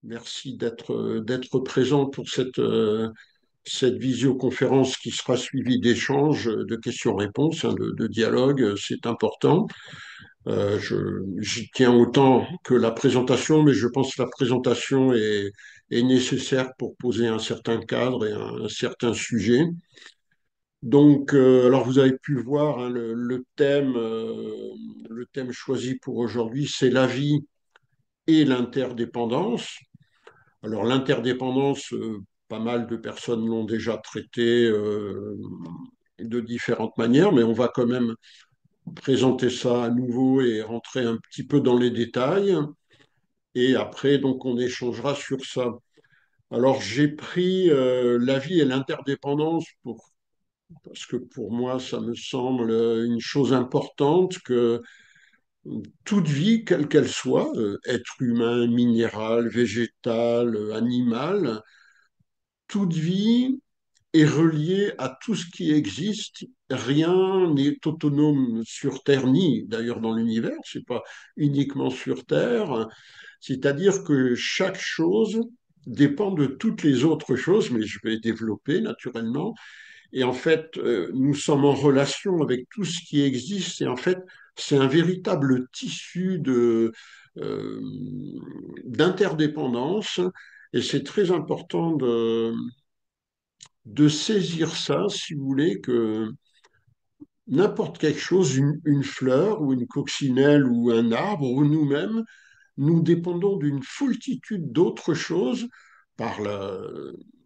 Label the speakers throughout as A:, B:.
A: Merci d'être présent pour cette visioconférence qui sera suivie d'échanges, de questions-réponses, hein, de dialogues. C'est important. J'y tiens autant que la présentation, mais je pense que la présentation est nécessaire pour poser un certain cadre et un certain sujet. Donc, alors vous avez pu voir, hein, le thème choisi pour aujourd'hui, c'est la vie et l'interdépendance. Alors l'interdépendance, pas mal de personnes l'ont déjà traité de différentes manières, mais on va quand même présenter ça à nouveau et rentrer un petit peu dans les détails. Et après, donc, on échangera sur ça. Alors j'ai pris la vie et l'interdépendance parce que pour moi, ça me semble une chose importante que toute vie, quelle qu'elle soit, être humain, minéral, végétal, animal, toute vie est relié à tout ce qui existe. Rien n'est autonome sur Terre, ni d'ailleurs dans l'univers, c'est pas uniquement sur Terre. C'est-à-dire que chaque chose dépend de toutes les autres choses, mais je vais développer naturellement. Et en fait, nous sommes en relation avec tout ce qui existe, et en fait, c'est un véritable tissu euh, d'interdépendance, et c'est très important de saisir ça, si vous voulez, que n'importe quelque chose, une fleur ou une coccinelle ou un arbre ou nous-mêmes, nous dépendons d'une foultitude d'autres choses par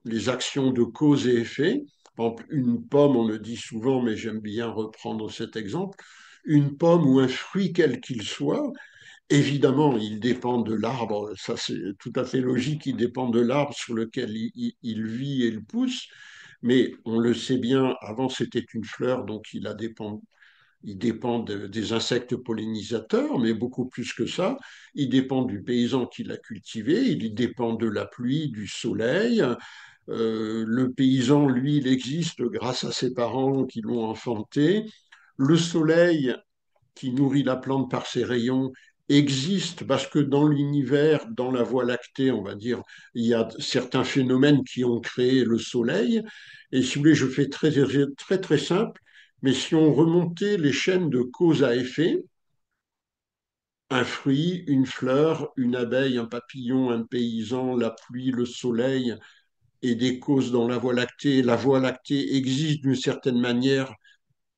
A: les actions de cause et effet. Par exemple, une pomme, on le dit souvent, mais j'aime bien reprendre cet exemple, une pomme ou un fruit quel qu'il soit, évidemment, il dépend de l'arbre, ça c'est tout à fait logique, il dépend de l'arbre sur lequel il vit et il pousse, mais on le sait bien, avant c'était une fleur, donc il dépend des insectes pollinisateurs, mais beaucoup plus que ça, il dépend du paysan qui l'a cultivé, il dépend de la pluie, du soleil. Le paysan, lui, il existe grâce à ses parents qui l'ont enfanté. Le soleil qui nourrit la plante par ses rayons existe parce que dans l'univers, dans la Voie lactée, on va dire, il y a certains phénomènes qui ont créé le Soleil. Et si vous voulez, je fais très, très simple, mais si on remontait les chaînes de cause à effet, un fruit, une fleur, une abeille, un papillon, un paysan, la pluie, le soleil et des causes dans la Voie lactée existe d'une certaine manière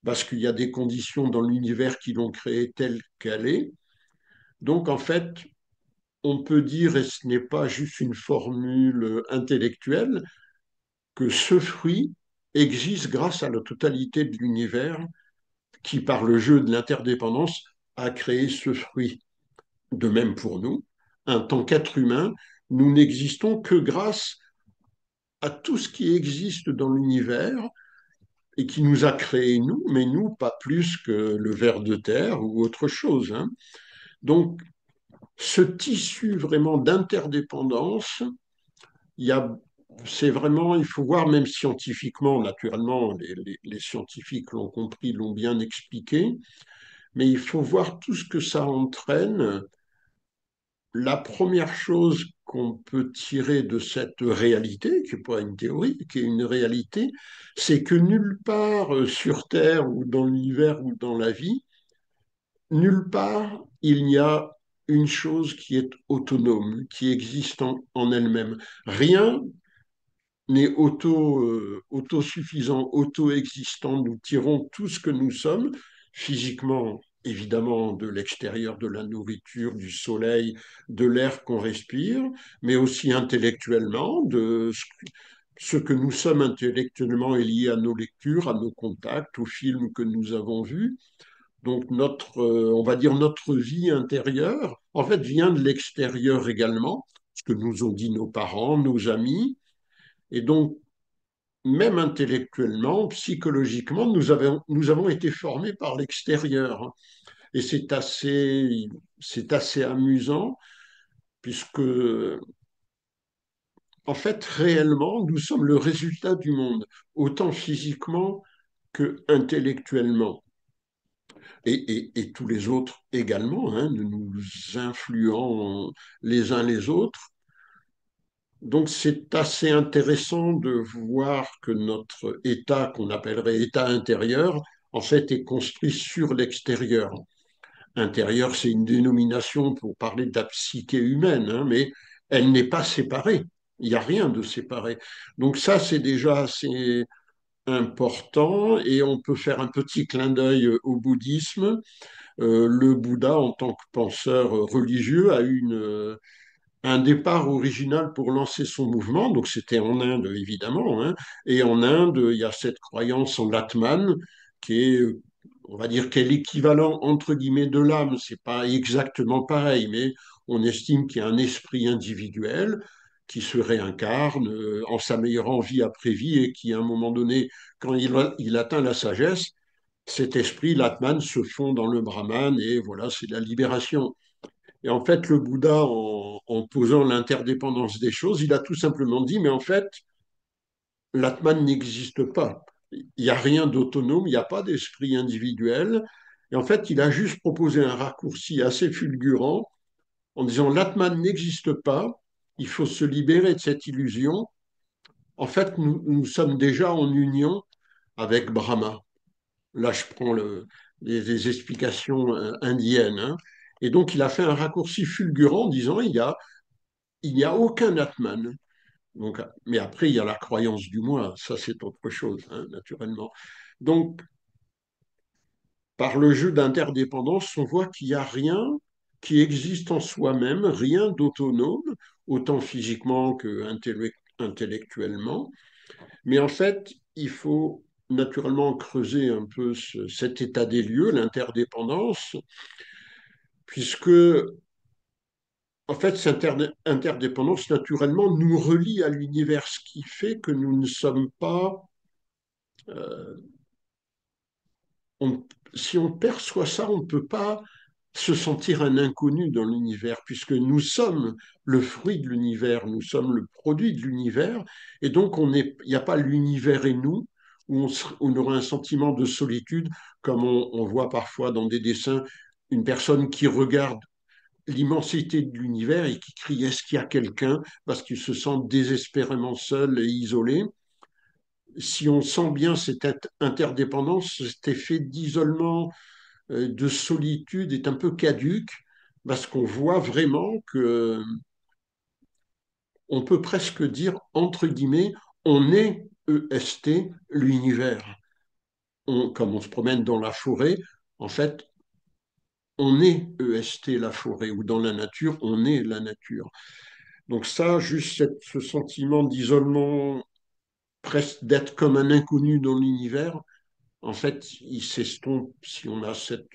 A: parce qu'il y a des conditions dans l'univers qui l'ont créée telle qu'elle est. Donc, en fait, on peut dire, et ce n'est pas juste une formule intellectuelle, que ce fruit existe grâce à la totalité de l'univers qui, par le jeu de l'interdépendance, a créé ce fruit. De même pour nous, en tant qu'être humain, nous n'existons que grâce à tout ce qui existe dans l'univers et qui nous a créés nous, mais nous, pas plus que le ver de terre ou autre chose, hein. Donc, ce tissu vraiment d'interdépendance, il y a, c'est vraiment, il faut voir même scientifiquement, naturellement, les scientifiques l'ont compris, l'ont bien expliqué, mais il faut voir tout ce que ça entraîne. La première chose qu'on peut tirer de cette réalité, qui n'est pas une théorie, qui est une réalité, c'est que nulle part sur Terre ou dans l'univers ou dans la vie, nulle part il n'y a une chose qui est autonome, qui existe en elle-même. Rien n'est autosuffisant, auto-existant. Nous tirons tout ce que nous sommes, physiquement, évidemment, de l'extérieur, de la nourriture, du soleil, de l'air qu'on respire, mais aussi intellectuellement, ce que nous sommes intellectuellement est lié à nos lectures, à nos contacts, aux films que nous avons vus. Donc on va dire notre vie intérieure, en fait, vient de l'extérieur également, ce que nous ont dit nos parents, nos amis. Et donc, même intellectuellement, psychologiquement, nous avons été formés par l'extérieur. Et c'est assez amusant, puisque, en fait, réellement, nous sommes le résultat du monde, autant physiquement que intellectuellement. Et tous les autres également, hein, nous influons les uns les autres. Donc c'est assez intéressant de voir que notre état, qu'on appellerait état intérieur, en fait est construit sur l'extérieur. Intérieur, c'est une dénomination pour parler de la psyché humaine, hein, mais elle n'est pas séparée. Il n'y a rien de séparé. Donc ça, c'est déjà assez important et on peut faire un petit clin d'œil au bouddhisme. Le Bouddha, en tant que penseur religieux, a eu un départ original pour lancer son mouvement. Donc c'était en Inde, évidemment, hein. Et en Inde, il y a cette croyance en l'Atman qui est, on va dire, qu'est l'équivalent, entre guillemets, de l'âme. C'est pas exactement pareil, mais on estime qu'il y a un esprit individuel qui se réincarne en s'améliorant vie après vie et qui, à un moment donné, quand il atteint la sagesse, cet esprit, l'Atman, se fond dans le Brahman et voilà, c'est la libération. Et en fait, le Bouddha, en posant l'interdépendance des choses, il a tout simplement dit, mais en fait, l'Atman n'existe pas. Il n'y a rien d'autonome, il n'y a pas d'esprit individuel. Et en fait, il a juste proposé un raccourci assez fulgurant en disant, l'Atman n'existe pas, il faut se libérer de cette illusion. En fait, nous sommes déjà en union avec Brahma. Là, je prends les explications indiennes, hein. Et donc, il a fait un raccourci fulgurant en disant, il n'y a aucun Atman. Donc, mais après, il y a la croyance du moi, ça c'est autre chose, hein, naturellement. Donc, par le jeu d'interdépendance, on voit qu'il n'y a rien qui existe en soi-même, rien d'autonome, autant physiquement que intellectuellement. Mais en fait, il faut naturellement creuser un peu cet état des lieux, l'interdépendance, puisque en fait, cette interdépendance, naturellement, nous relie à l'univers, ce qui fait que nous ne sommes pas... euh, si on perçoit ça, on ne peut pas se sentir un inconnu dans l'univers, puisque nous sommes le fruit de l'univers, nous sommes le produit de l'univers, et donc il n'y a pas l'univers et nous, où on aura un sentiment de solitude, comme on voit parfois dans des dessins, une personne qui regarde l'immensité de l'univers et qui crie est-ce qu'il y a quelqu'un parce qu'il se sent désespérément seul et isolé. Si on sent bien cette interdépendance, cet effet d'isolement, de solitude est un peu caduque parce qu'on voit vraiment que on peut presque dire entre guillemets on est EST l'univers. Comme on se promène dans la forêt, en fait, on est EST la forêt ou dans la nature, on est la nature. Donc ça, juste ce sentiment d'isolement, presque d'être comme un inconnu dans l'univers, en fait, il s'estompe si on a cette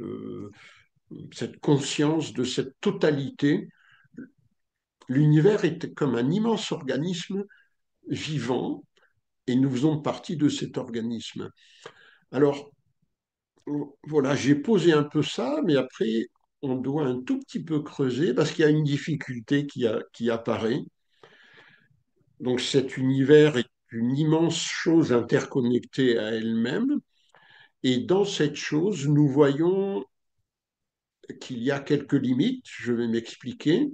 A: conscience de cette totalité. L'univers est comme un immense organisme vivant et nous faisons partie de cet organisme. Alors, voilà, j'ai posé un peu ça, mais après, on doit un tout petit peu creuser parce qu'il y a une difficulté qui apparaît. Donc cet univers est une immense chose interconnectée à elle-même. Et dans cette chose, nous voyons qu'il y a quelques limites. Je vais m'expliquer.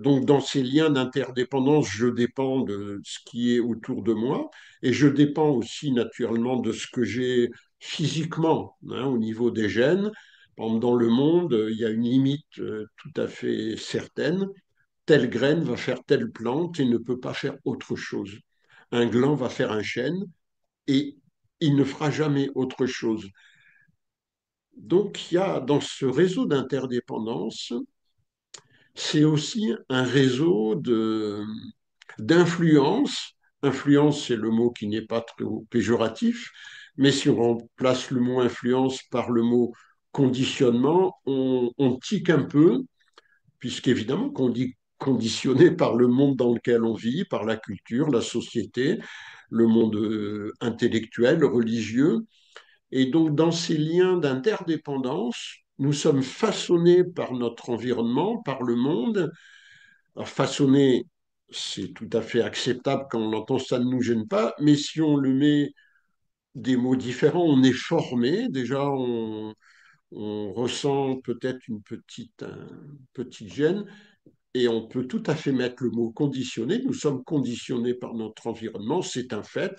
A: Donc dans ces liens d'interdépendance, je dépends de ce qui est autour de moi et je dépends aussi naturellement de ce que j'ai physiquement, hein, au niveau des gènes. Par exemple, dans le monde, il y a une limite tout à fait certaine. Telle graine va faire telle plante et ne peut pas faire autre chose. Un gland va faire un chêne et il ne fera jamais autre chose. Donc il y a dans ce réseau d'interdépendance, c'est aussi un réseau d'influence. Influence, c'est le mot qui n'est pas très péjoratif, mais si on remplace le mot influence par le mot conditionnement, on tique un peu, puisqu'évidemment qu'on dit conditionné par le monde dans lequel on vit, par la culture, la société, le monde intellectuel, religieux. Et donc, dans ces liens d'interdépendance, nous sommes façonnés par notre environnement, par le monde. Alors, façonner, c'est tout à fait acceptable quand on entend ça ne nous gêne pas, mais si on le met des mots différents, on est formé. Déjà, on ressent peut-être une petite gêne. Et on peut tout à fait mettre le mot conditionné. Nous sommes conditionnés par notre environnement, c'est un fait,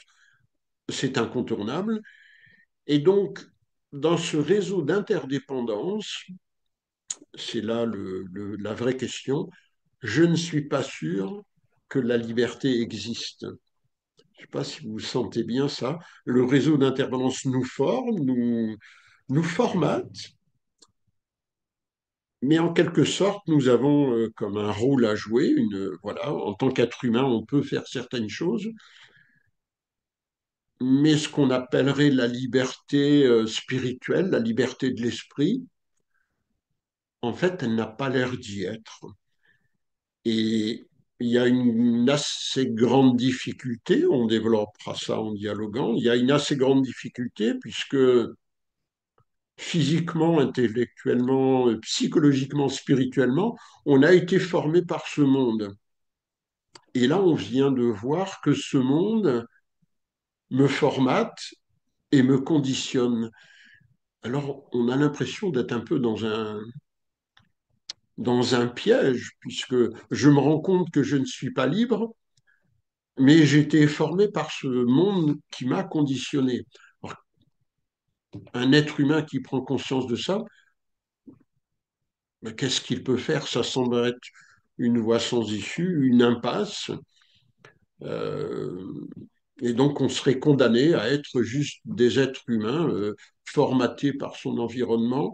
A: c'est incontournable. Et donc, dans ce réseau d'interdépendance, c'est là la vraie question, je ne suis pas sûr que la liberté existe. Je ne sais pas si vous sentez bien ça. Le réseau d'interdépendance nous forme, nous formate, mais en quelque sorte, nous avons comme un rôle à jouer. Voilà, en tant qu'être humain, on peut faire certaines choses, mais ce qu'on appellerait la liberté spirituelle, la liberté de l'esprit, en fait, elle n'a pas l'air d'y être. Et il y a une assez grande difficulté, on développera ça en dialoguant, il y a une assez grande difficulté puisque physiquement, intellectuellement, psychologiquement, spirituellement, on a été formé par ce monde. Et là, on vient de voir que ce monde me formate et me conditionne. Alors, on a l'impression d'être un peu dans un piège, puisque je me rends compte que je ne suis pas libre, mais j'ai été formé par ce monde qui m'a conditionné. Alors, un être humain qui prend conscience de ça, ben, qu'est-ce qu'il peut faire? Ça semble être une voie sans issue, une impasse. Euh, et donc, on serait condamné à être juste des êtres humains formatés par son environnement.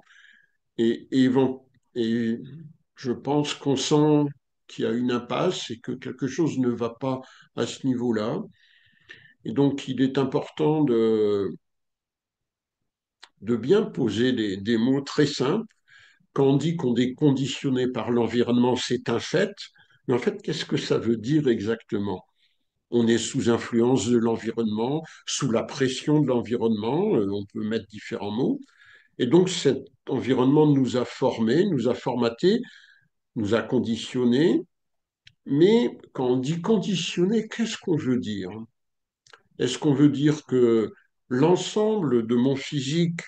A: Et je pense qu'on sent qu'il y a une impasse et que quelque chose ne va pas à ce niveau-là. Et donc, il est important de bien poser des mots très simples. Quand on dit qu'on est conditionné par l'environnement, c'est un fait. Mais en fait, qu'est-ce que ça veut dire exactement? On est sous influence de l'environnement, sous la pression de l'environnement, on peut mettre différents mots. Et donc cet environnement nous a formés, nous a formatés, nous a conditionnés. Mais quand on dit conditionné, qu'est-ce qu'on veut dire? Est-ce qu'on veut dire que l'ensemble de mon physique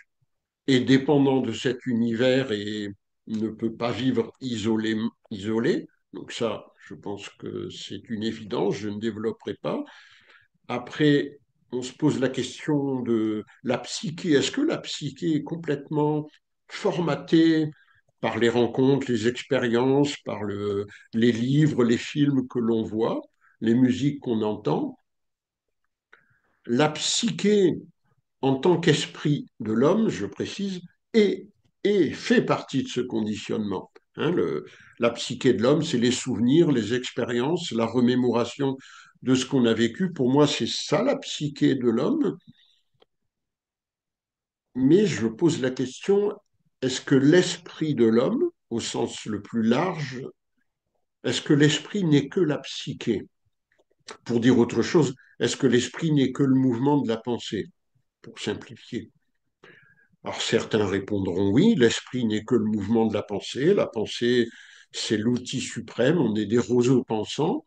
A: est dépendant de cet univers et ne peut pas vivre isolé? Donc ça, je pense que c'est une évidence, je ne développerai pas. Après, on se pose la question de la psyché. Est-ce que la psyché est complètement formatée par les rencontres, les expériences, les livres, les films que l'on voit, les musiques qu'on entend? La psyché, en tant qu'esprit de l'homme, je précise, est, fait partie de ce conditionnement. Hein, la psyché de l'homme, c'est les souvenirs, les expériences, la remémoration de ce qu'on a vécu. Pour moi, c'est ça la psyché de l'homme. Mais je pose la question, est-ce que l'esprit de l'homme, au sens le plus large, est-ce que l'esprit n'est que la psyché? Pour dire autre chose, est-ce que l'esprit n'est que le mouvement de la pensée? Pour simplifier. Alors certains répondront oui, l'esprit n'est que le mouvement de la pensée. La pensée, c'est l'outil suprême, on est des roseaux pensants.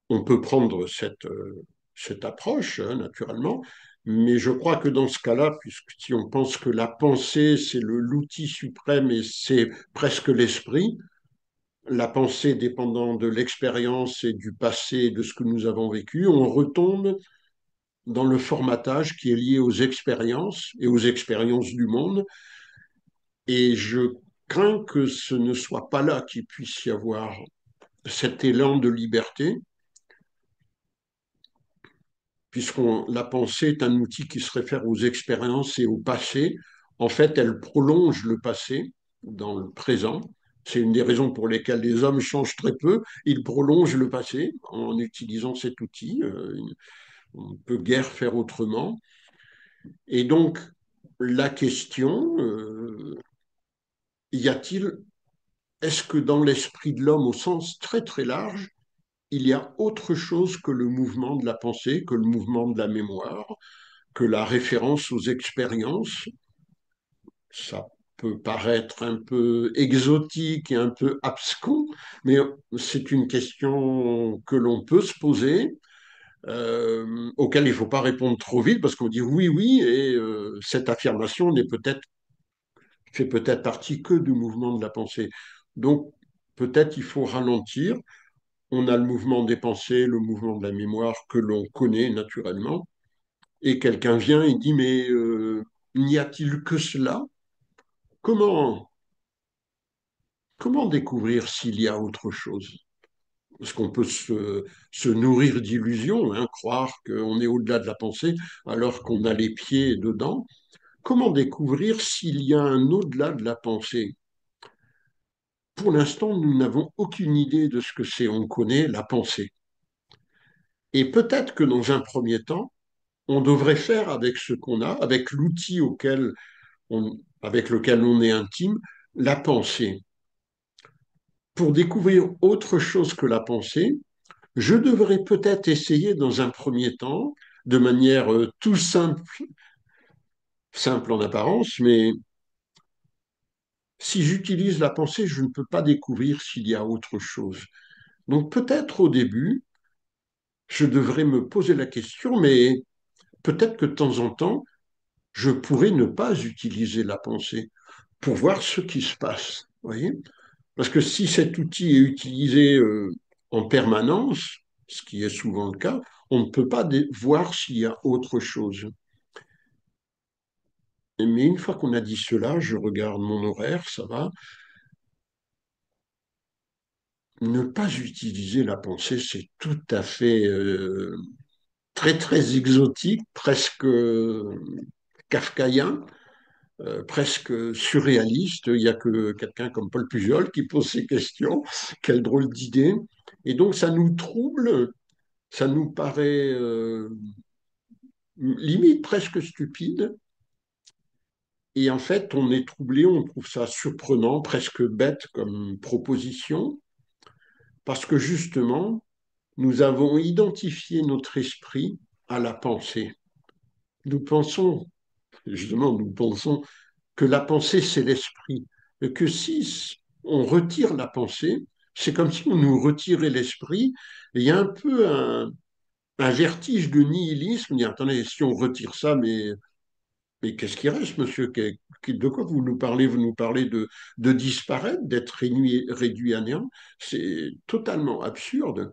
A: On peut prendre cette approche, hein, naturellement, mais je crois que dans ce cas-là, puisque si on pense que la pensée, c'est l'outil suprême et c'est presque l'esprit, la pensée dépendant de l'expérience et du passé et de ce que nous avons vécu, on retombe dans le formatage qui est lié aux expériences et aux expériences du monde. Et je crains que ce ne soit pas là qu'il puisse y avoir cet élan de liberté, puisque la pensée est un outil qui se réfère aux expériences et au passé. En fait, elle prolonge le passé dans le présent. C'est une des raisons pour lesquelles les hommes changent très peu. Ils prolongent le passé en utilisant cet outil. On ne peut guère faire autrement. Et donc, la question, y a-t-il, est-ce que dans l'esprit de l'homme, au sens très très large, il y a autre chose que le mouvement de la pensée, que le mouvement de la mémoire, que la référence aux expériences? Ça peut paraître un peu exotique et un peu abscon, mais c'est une question que l'on peut se poser, auquel il ne faut pas répondre trop vite, parce qu'on dit oui, oui, et cette affirmation fait peut-être partie que du mouvement de la pensée. Donc, peut-être il faut ralentir. On a le mouvement des pensées, le mouvement de la mémoire que l'on connaît naturellement. Et quelqu'un vient et dit, mais n'y a-t-il que cela? Comment, comment découvrir s'il y a autre chose? Parce qu'on peut se nourrir d'illusions, hein, croire qu'on est au-delà de la pensée alors qu'on a les pieds dedans. Comment découvrir s'il y a un au-delà de la pensée? Pour l'instant, nous n'avons aucune idée de ce que c'est. On connaît la pensée. Et peut-être que dans un premier temps, on devrait faire avec ce qu'on a, avec l'outil avec lequel on est intime, la pensée. Pour découvrir autre chose que la pensée, je devrais peut-être essayer dans un premier temps, de manière tout simple, simple en apparence, mais si j'utilise la pensée, je ne peux pas découvrir s'il y a autre chose. Donc peut-être au début, je devrais me poser la question, mais peut-être que de temps en temps, je pourrais ne pas utiliser la pensée pour voir ce qui se passe. Voyez. Parce que si cet outil est utilisé en permanence, ce qui est souvent le cas, on ne peut pas voir s'il y a autre chose. Mais une fois qu'on a dit cela, je regarde mon horaire, ça va. Ne pas utiliser la pensée, c'est tout à fait très très exotique, presque kafkaïen, presque surréaliste. Il n'y a que quelqu'un comme Paul Pujol qui pose ces questions. Quelle drôle d'idée. Et donc ça nous trouble, ça nous paraît limite presque stupide. Et en fait, on est troublé, on trouve ça surprenant, presque bête comme proposition, parce que justement, nous avons identifié notre esprit à la pensée. Nous pensons, justement, nous pensons que la pensée, c'est l'esprit. Et que si on retire la pensée, c'est comme si on nous retirait l'esprit. Et il y a un peu un vertige de nihilisme. On dit, attendez, si on retire ça, mais qu'est-ce qui reste, monsieur? De quoi vous nous parlez? Vous nous parlez de disparaître, d'être réduit à néant? C'est totalement absurde.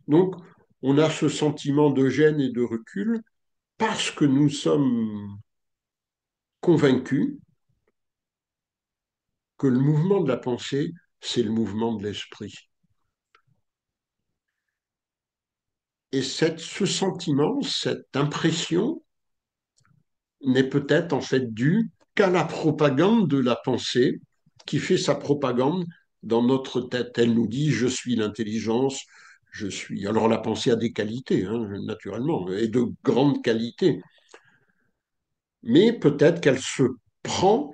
A: Donc, on a ce sentiment de gêne et de recul parce que nous sommes convaincus que le mouvement de la pensée, c'est le mouvement de l'esprit. Et ce sentiment, cette impression n'est peut-être en fait due qu'à la propagande de la pensée qui fait sa propagande dans notre tête. Elle nous dit je suis l'intelligence, je suis. Alors la pensée a des qualités, hein, naturellement, et de grandes qualités. Mais peut-être qu'elle se prend,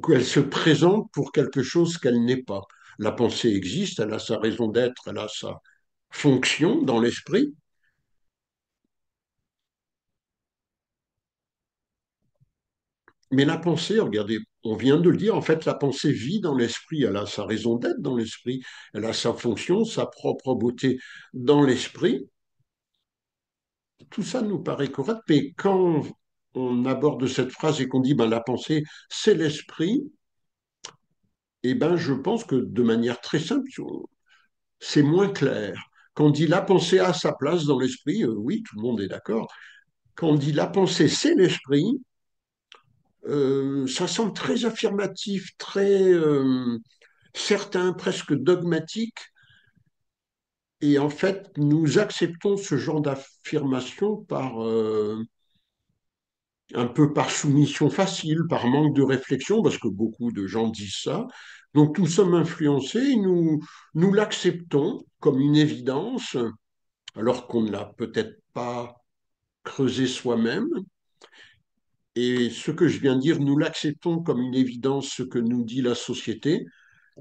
A: qu'elle se présente pour quelque chose qu'elle n'est pas. La pensée existe, elle a sa raison d'être, elle a sa fonction dans l'esprit, mais la pensée, regardez, on vient de le dire, en fait, la pensée vit dans l'esprit, elle a sa raison d'être dans l'esprit, elle a sa fonction, sa propre beauté dans l'esprit. Tout ça nous paraît correct, mais quand on aborde cette phrase et qu'on dit ben, la pensée, c'est l'esprit, eh ben, je pense que de manière très simple, c'est moins clair. Quand on dit la pensée a sa place dans l'esprit, oui, tout le monde est d'accord. Quand on dit la pensée, c'est l'esprit, ça semble très affirmatif, très certain, presque dogmatique. Et en fait, nous acceptons ce genre d'affirmation un peu par soumission facile, par manque de réflexion, parce que beaucoup de gens disent ça. Donc nous sommes influencés, et nous l'acceptons comme une évidence, alors qu'on ne l'a peut-être pas creusé soi-même. Et ce que je viens de dire, nous l'acceptons comme une évidence, ce que nous dit la société,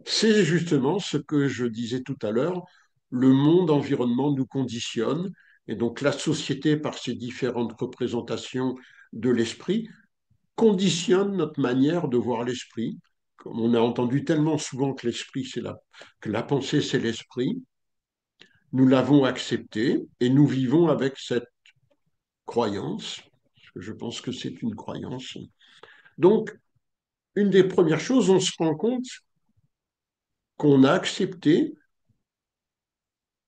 A: c'est justement ce que je disais tout à l'heure, le monde environnement nous conditionne, et donc la société, par ses différentes représentations de l'esprit, conditionne notre manière de voir l'esprit. Comme on a entendu tellement souvent que l'esprit, que la pensée, c'est l'esprit, nous l'avons accepté et nous vivons avec cette croyance, parce que je pense que c'est une croyance. Donc, une des premières choses, on se rend compte qu'on a accepté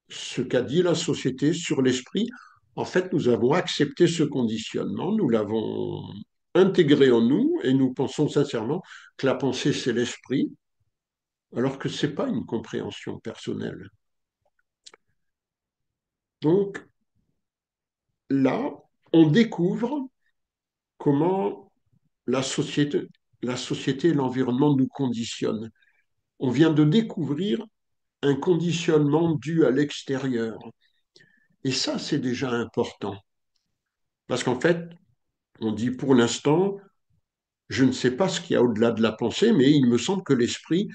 A: ce qu'a dit la société sur l'esprit. En fait, nous avons accepté ce conditionnement, nous l'avons intégré en nous et nous pensons sincèrement que la pensée, c'est l'esprit, alors que ce n'est pas une compréhension personnelle. Donc là, on découvre comment la société, la société et l'environnement nous conditionnent. On vient de découvrir un conditionnement dû à l'extérieur. Et ça, c'est déjà important. Parce qu'en fait, on dit pour l'instant, je ne sais pas ce qu'il y a au-delà de la pensée, mais il me semble que l'esprit,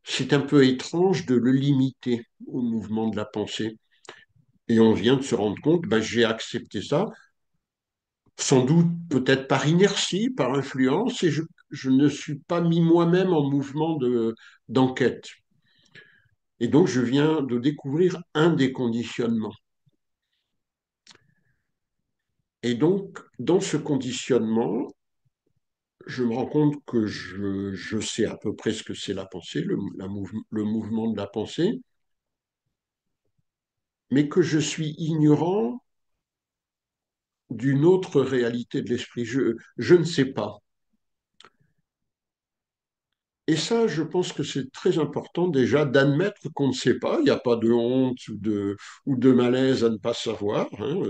A: c'est un peu étrange de le limiter au mouvement de la pensée. Et on vient de se rendre compte, ben, j'ai accepté ça, sans doute peut-être par inertie, par influence, et je ne suis pas mis moi-même en mouvement d'enquête. Et donc, je viens de découvrir un des conditionnements. Et donc, dans ce conditionnement, je me rends compte que je sais à peu près ce que c'est la pensée, le mouvement de la pensée, mais que je suis ignorant d'une autre réalité de l'esprit. Je ne sais pas. Et ça, je pense que c'est très important déjà d'admettre qu'on ne sait pas. Il n'y a pas de honte ou de malaise à ne pas savoir, hein.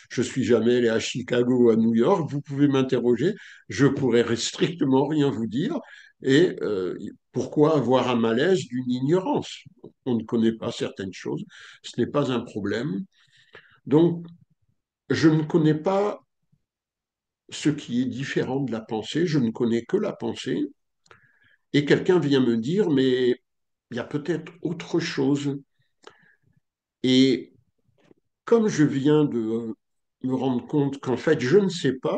A: Je suis jamais allé à Chicago ou à New York. Vous pouvez m'interroger. Je pourrais strictement rien vous dire. Et pourquoi avoir un malaise d'une ignorance? On ne connaît pas certaines choses. Ce n'est pas un problème. Donc, je ne connais pas ce qui est différent de la pensée. Je ne connais que la pensée. Et quelqu'un vient me dire, mais il y a peut-être autre chose. Et comme je viens de me rendre compte qu'en fait, je ne sais pas,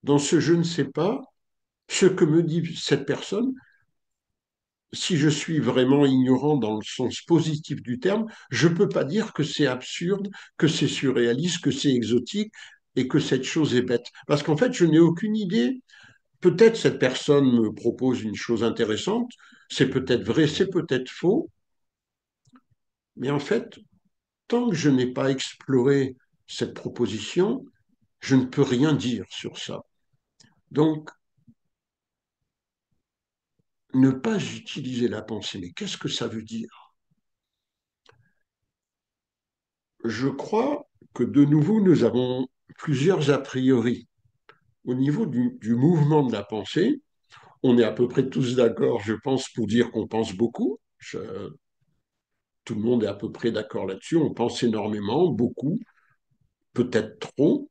A: dans ce je ne sais pas, ce que me dit cette personne, si je suis vraiment ignorant dans le sens positif du terme, je ne peux pas dire que c'est absurde, que c'est surréaliste, que c'est exotique et que cette chose est bête. Parce qu'en fait, je n'ai aucune idée. Peut-être cette personne me propose une chose intéressante, c'est peut-être vrai, c'est peut-être faux, mais en fait, tant que je n'ai pas exploré cette proposition, je ne peux rien dire sur ça. Donc, ne pas utiliser la pensée, mais qu'est-ce que ça veut dire? Je crois que de nouveau, nous avons plusieurs a priori. Au niveau du mouvement de la pensée, on est à peu près tous d'accord, je pense, pour dire qu'on pense beaucoup. Tout le monde est à peu près d'accord là-dessus. On pense énormément, beaucoup, peut-être trop.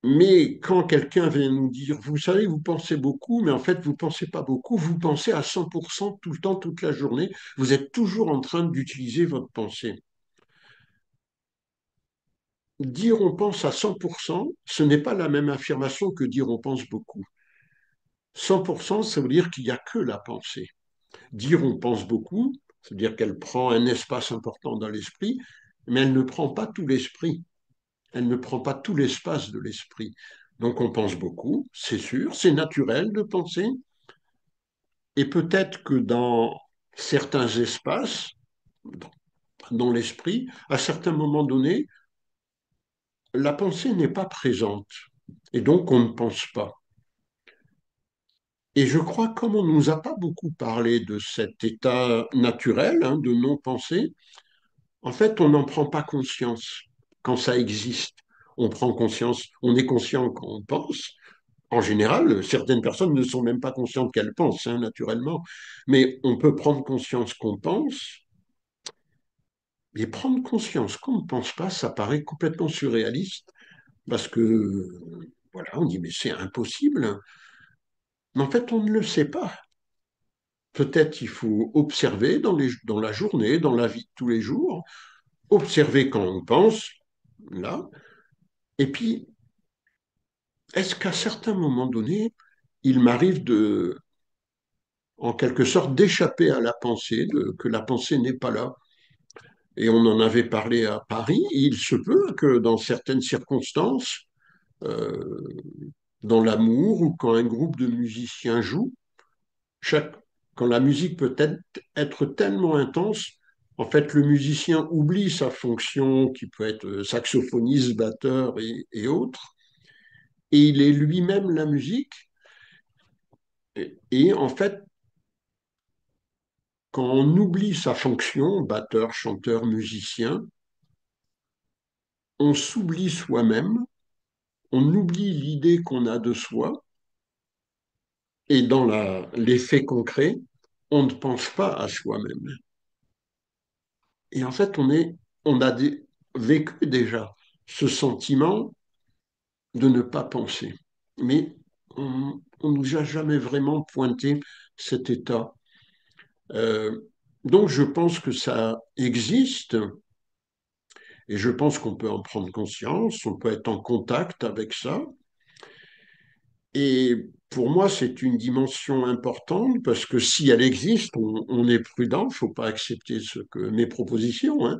A: Mais quand quelqu'un vient nous dire, vous savez, vous pensez beaucoup, mais en fait, vous ne pensez pas beaucoup, vous pensez à 100% tout le temps, toute la journée, vous êtes toujours en train d'utiliser votre pensée. Dire on pense à 100%, ce n'est pas la même affirmation que dire on pense beaucoup. 100%, ça veut dire qu'il n'y a que la pensée. Dire on pense beaucoup, ça veut dire qu'elle prend un espace important dans l'esprit, mais elle ne prend pas tout l'esprit. Elle ne prend pas tout l'espace de l'esprit. Donc on pense beaucoup, c'est sûr, c'est naturel de penser, et peut-être que dans certains espaces, dans l'esprit, à certains moments donnés, la pensée n'est pas présente, et donc on ne pense pas. Et je crois, comme on ne nous a pas beaucoup parlé de cet état naturel, hein, de non-pensée, en fait, on n'en prend pas conscience quand ça existe. On prend conscience, on est conscient quand on pense. En général, certaines personnes ne sont même pas conscientes qu'elles pensent, hein, naturellement. Mais on peut prendre conscience qu'on pense, mais prendre conscience qu'on ne pense pas, ça paraît complètement surréaliste, parce que, voilà, on dit, mais c'est impossible. Mais en fait, on ne le sait pas. Peut-être il faut observer dans la journée, dans la vie de tous les jours, observer quand on pense, là, et puis, est-ce qu'à certains moments donnés, il m'arrive en quelque sorte, d'échapper à la pensée, que la pensée n'est pas là? Et on en avait parlé à Paris. Il se peut que dans certaines circonstances, euh, dans l'amour ou quand un groupe de musiciens joue, chaque, quand la musique peut être tellement intense, en fait, le musicien oublie sa fonction, qui peut être saxophoniste, batteur et autres, et il est lui-même la musique. Et en fait, quand on oublie sa fonction, batteur, chanteur, musicien, on s'oublie soi-même, on oublie l'idée qu'on a de soi, et dans l'effet concret, on ne pense pas à soi-même. Et en fait, on a vécu déjà ce sentiment de ne pas penser. Mais on ne nous a jamais vraiment pointé cet état. Euh, donc je pense que ça existe et je pense qu'on peut en prendre conscience, on peut être en contact avec ça. Et pour moi, c'est une dimension importante parce que si elle existe, on est prudent, il ne faut pas accepter mes propositions, hein.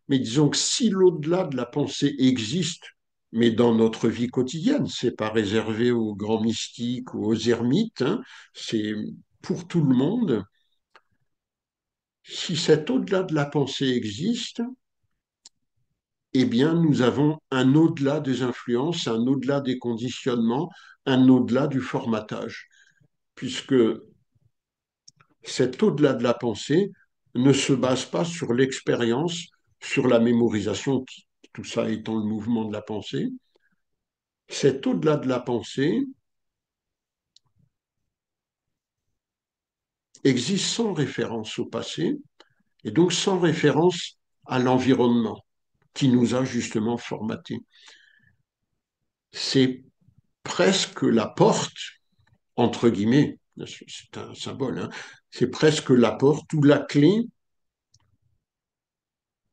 A: Mais disons que si l'au-delà de la pensée existe, mais dans notre vie quotidienne, c'est pas réservé aux grands mystiques ou aux ermites, hein, c'est pour tout le monde. Si cet au-delà de la pensée existe, eh bien, nous avons un au-delà des influences, un au-delà des conditionnements, un au-delà du formatage, puisque cet au-delà de la pensée ne se base pas sur l'expérience, sur la mémorisation, tout ça étant le mouvement de la pensée. Cet au-delà de la pensée existe sans référence au passé et donc sans référence à l'environnement qui nous a justement formatés. C'est presque la porte, entre guillemets, c'est un symbole, hein, c'est presque la porte ou la clé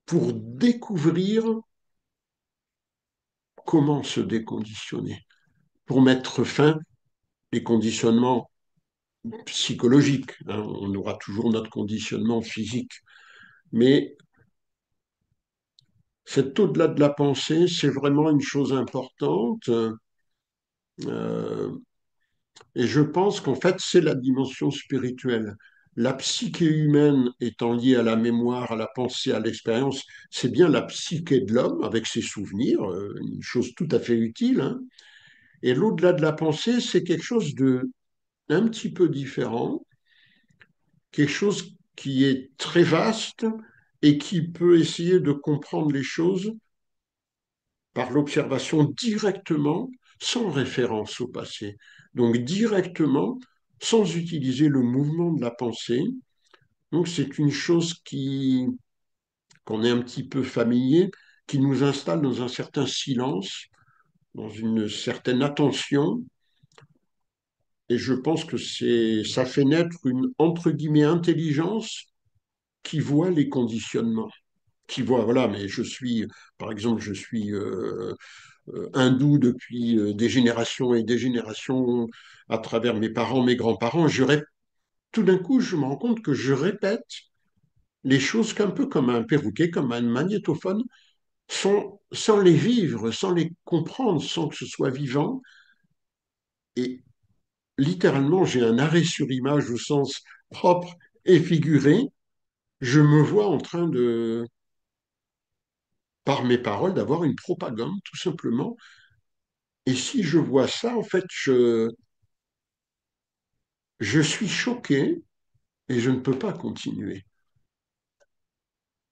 A: pour découvrir comment se déconditionner, pour mettre fin les conditionnements psychologiques, hein. On aura toujours notre conditionnement physique, mais cet au-delà de la pensée, c'est vraiment une chose importante. Euh, et je pense qu'en fait, c'est la dimension spirituelle. La psyché humaine étant liée à la mémoire, à la pensée, à l'expérience, c'est bien la psyché de l'homme avec ses souvenirs, une chose tout à fait utile, hein. Et l'au-delà de la pensée, c'est quelque chose de un petit peu différent, quelque chose qui est très vaste et qui peut essayer de comprendre les choses par l'observation directement, sans référence au passé. Donc directement, sans utiliser le mouvement de la pensée. Donc c'est une chose qu'on est un petit peu familier, qui nous installe dans un certain silence, dans une certaine attention. Et je pense que ça fait naître une, entre guillemets, intelligence qui voit les conditionnements, qui voit, voilà, mais par exemple, je suis hindou depuis des générations et des générations à travers mes parents, mes grands-parents. Tout d'un coup, je me rends compte que je répète les choses un peu comme un perroquet, comme un magnétophone, sans les vivre, sans les comprendre, sans que ce soit vivant. Et littéralement, j'ai un arrêt sur image au sens propre et figuré. Je me vois en train de, par mes paroles, d'avoir une propagande, tout simplement. Et si je vois ça, en fait, je suis choqué et je ne peux pas continuer.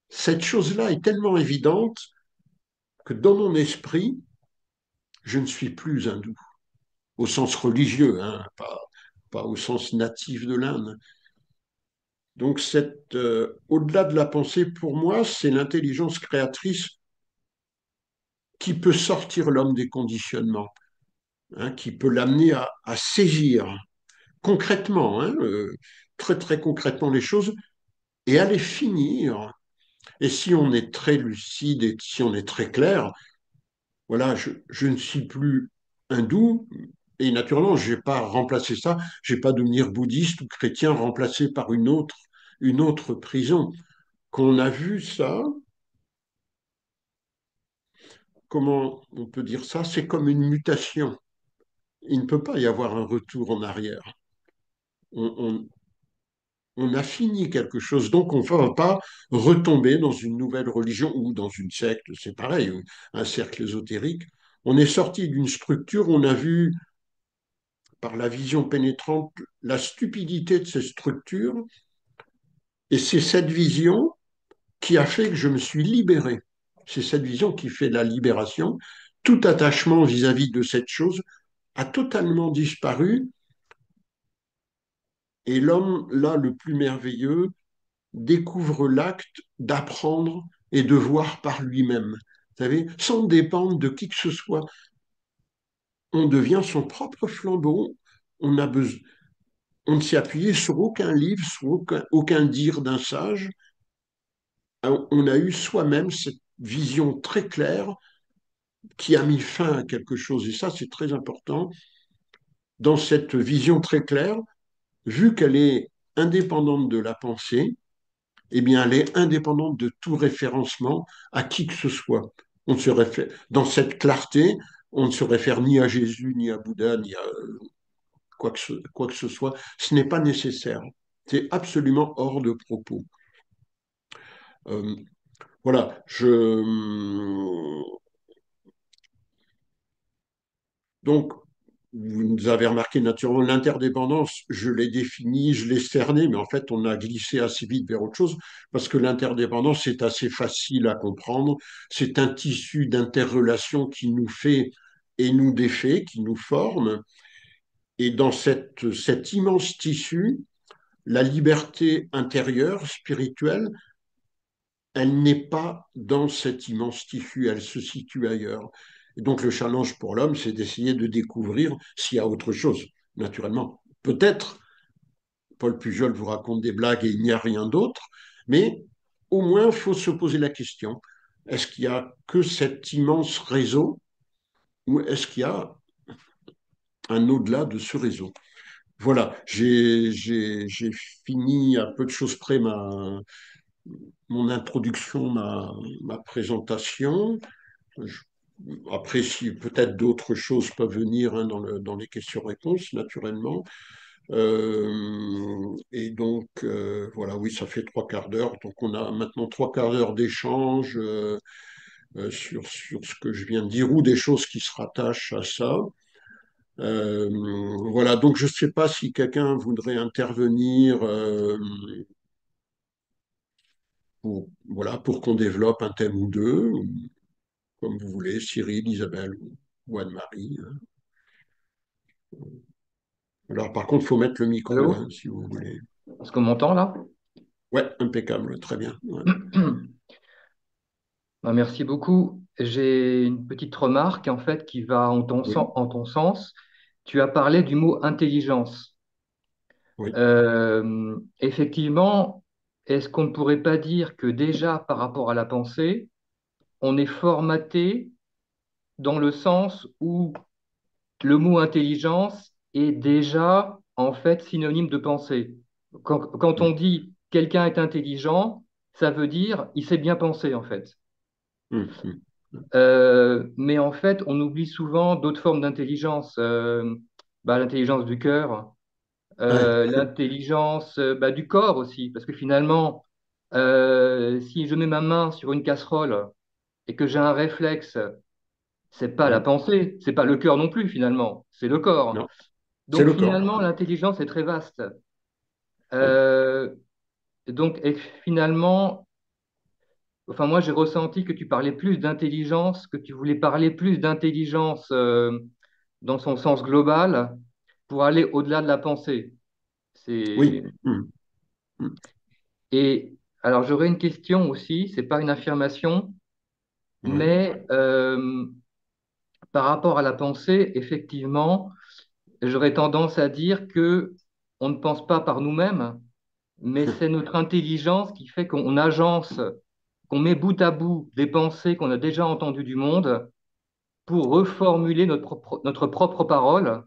A: Cette chose-là est tellement évidente que dans mon esprit, je ne suis plus hindou, au sens religieux, hein, pas au sens natif de l'Inde. Donc, au-delà de la pensée, pour moi, c'est l'intelligence créatrice qui peut sortir l'homme des conditionnements, hein, qui peut l'amener à saisir concrètement, hein, très très concrètement les choses et à les finir. Et si on est très lucide et si on est très clair, voilà, je ne suis plus hindou. Et naturellement, je ne vais pas remplacer ça, je ne vais pas devenir bouddhiste ou chrétien remplacé par une autre prison. Quand on a vu ça, comment on peut dire ça? C'est comme une mutation. Il ne peut pas y avoir un retour en arrière. On, on a fini quelque chose. Donc, on ne va pas retomber dans une nouvelle religion ou dans une secte, c'est pareil, un cercle ésotérique. On est sorti d'une structure, on a vu par la vision pénétrante la stupidité de ces structures, et c'est cette vision qui a fait que je me suis libéré. C'est cette vision qui fait la libération. Tout attachement vis-à-vis de cette chose a totalement disparu, et l'homme, là, le plus merveilleux, découvre l'acte d'apprendre et de voir par lui-même. Vous savez, sans dépendre de qui que ce soit. On devient son propre flambeau. On a besoin, on ne s'est appuyé sur aucun livre, sur aucun dire d'un sage. On a eu soi-même cette vision très claire qui a mis fin à quelque chose. Et ça, c'est très important. Dans cette vision très claire, vu qu'elle est indépendante de la pensée, eh bien, elle est indépendante de tout référencement à qui que ce soit. On ne se réfère, dans cette clarté, on ne se réfère ni à Jésus, ni à Bouddha, ni à quoi que ce soit. Ce n'est pas nécessaire. C'est absolument hors de propos. Euh, voilà, donc, vous avez remarqué naturellement l'interdépendance, je l'ai définie, je l'ai cernée, mais en fait, on a glissé assez vite vers autre chose parce que l'interdépendance, c'est assez facile à comprendre. C'est un tissu d'interrelation qui nous fait et nous défait, qui nous forme. Et dans cet immense tissu, la liberté intérieure, spirituelle, elle n'est pas dans cet immense tissu, elle se situe ailleurs. Et donc le challenge pour l'homme, c'est d'essayer de découvrir s'il y a autre chose, naturellement. Peut-être, Paul Pujol vous raconte des blagues et il n'y a rien d'autre, mais au moins, il faut se poser la question, est-ce qu'il y a que cet immense réseau ou est-ce qu'il y a un au-delà de ce réseau? Voilà, j'ai fini à peu de choses près mon introduction, ma présentation. Je- Après, si peut-être d'autres choses peuvent venir hein, dans les questions-réponses, naturellement. Et donc, voilà, oui, ça fait trois quarts d'heure. Donc, on a maintenant trois quarts d'heure d'échange sur ce que je viens de dire ou des choses qui se rattachent à ça. Euh, voilà, donc je ne sais pas si quelqu'un voudrait intervenir pour qu'on développe un thème ou deux, comme vous voulez, Cyril, Isabelle ou Anne-Marie. Alors, par contre, il faut mettre le micro,
B: Allô?
A: hein, si vous voulez.
B: Est-ce qu'on m'entend là?
A: Ouais, impeccable, très bien. Ouais.
B: Ben, merci beaucoup. J'ai une petite remarque en fait qui va
A: Oui,
B: en ton sens. Tu as parlé du mot intelligence.
A: oui.
B: Effectivement, est-ce qu'on ne pourrait pas dire que déjà par rapport à la pensée, on est formaté dans le sens où le mot intelligence est déjà en fait synonyme de pensée. Quand on
A: Mm,
B: dit quelqu'un est intelligent, ça veut dire il sait bien penser en fait.
A: mm, mm.
B: Mais en fait, on oublie souvent d'autres formes d'intelligence. L'intelligence du cœur,
A: Ouais,
B: l'intelligence du corps aussi. Parce que finalement, si je mets ma main sur une casserole et que j'ai un réflexe, c'est pas la
A: ouais.
B: pensée, c'est pas le cœur non plus finalement, c'est le corps.
A: Non, c'est
B: Donc
A: le corps.
B: finalement, l'intelligence est très vaste.
A: Oui.
B: Euh, et finalement, enfin moi j'ai ressenti que tu parlais plus d'intelligence, que tu voulais parler plus d'intelligence dans son sens global pour aller au-delà de la pensée. C'est...
A: Oui. Mm, mm.
B: Et alors j'aurais une question aussi, c'est pas une affirmation,
A: Oui.
B: mais par rapport à la pensée, effectivement, j'aurais tendance à dire que on ne pense pas par nous-mêmes, mais c'est notre intelligence qui fait qu'on agence, qu'on met bout à bout des pensées qu'on a déjà entendues du monde pour reformuler notre propre parole.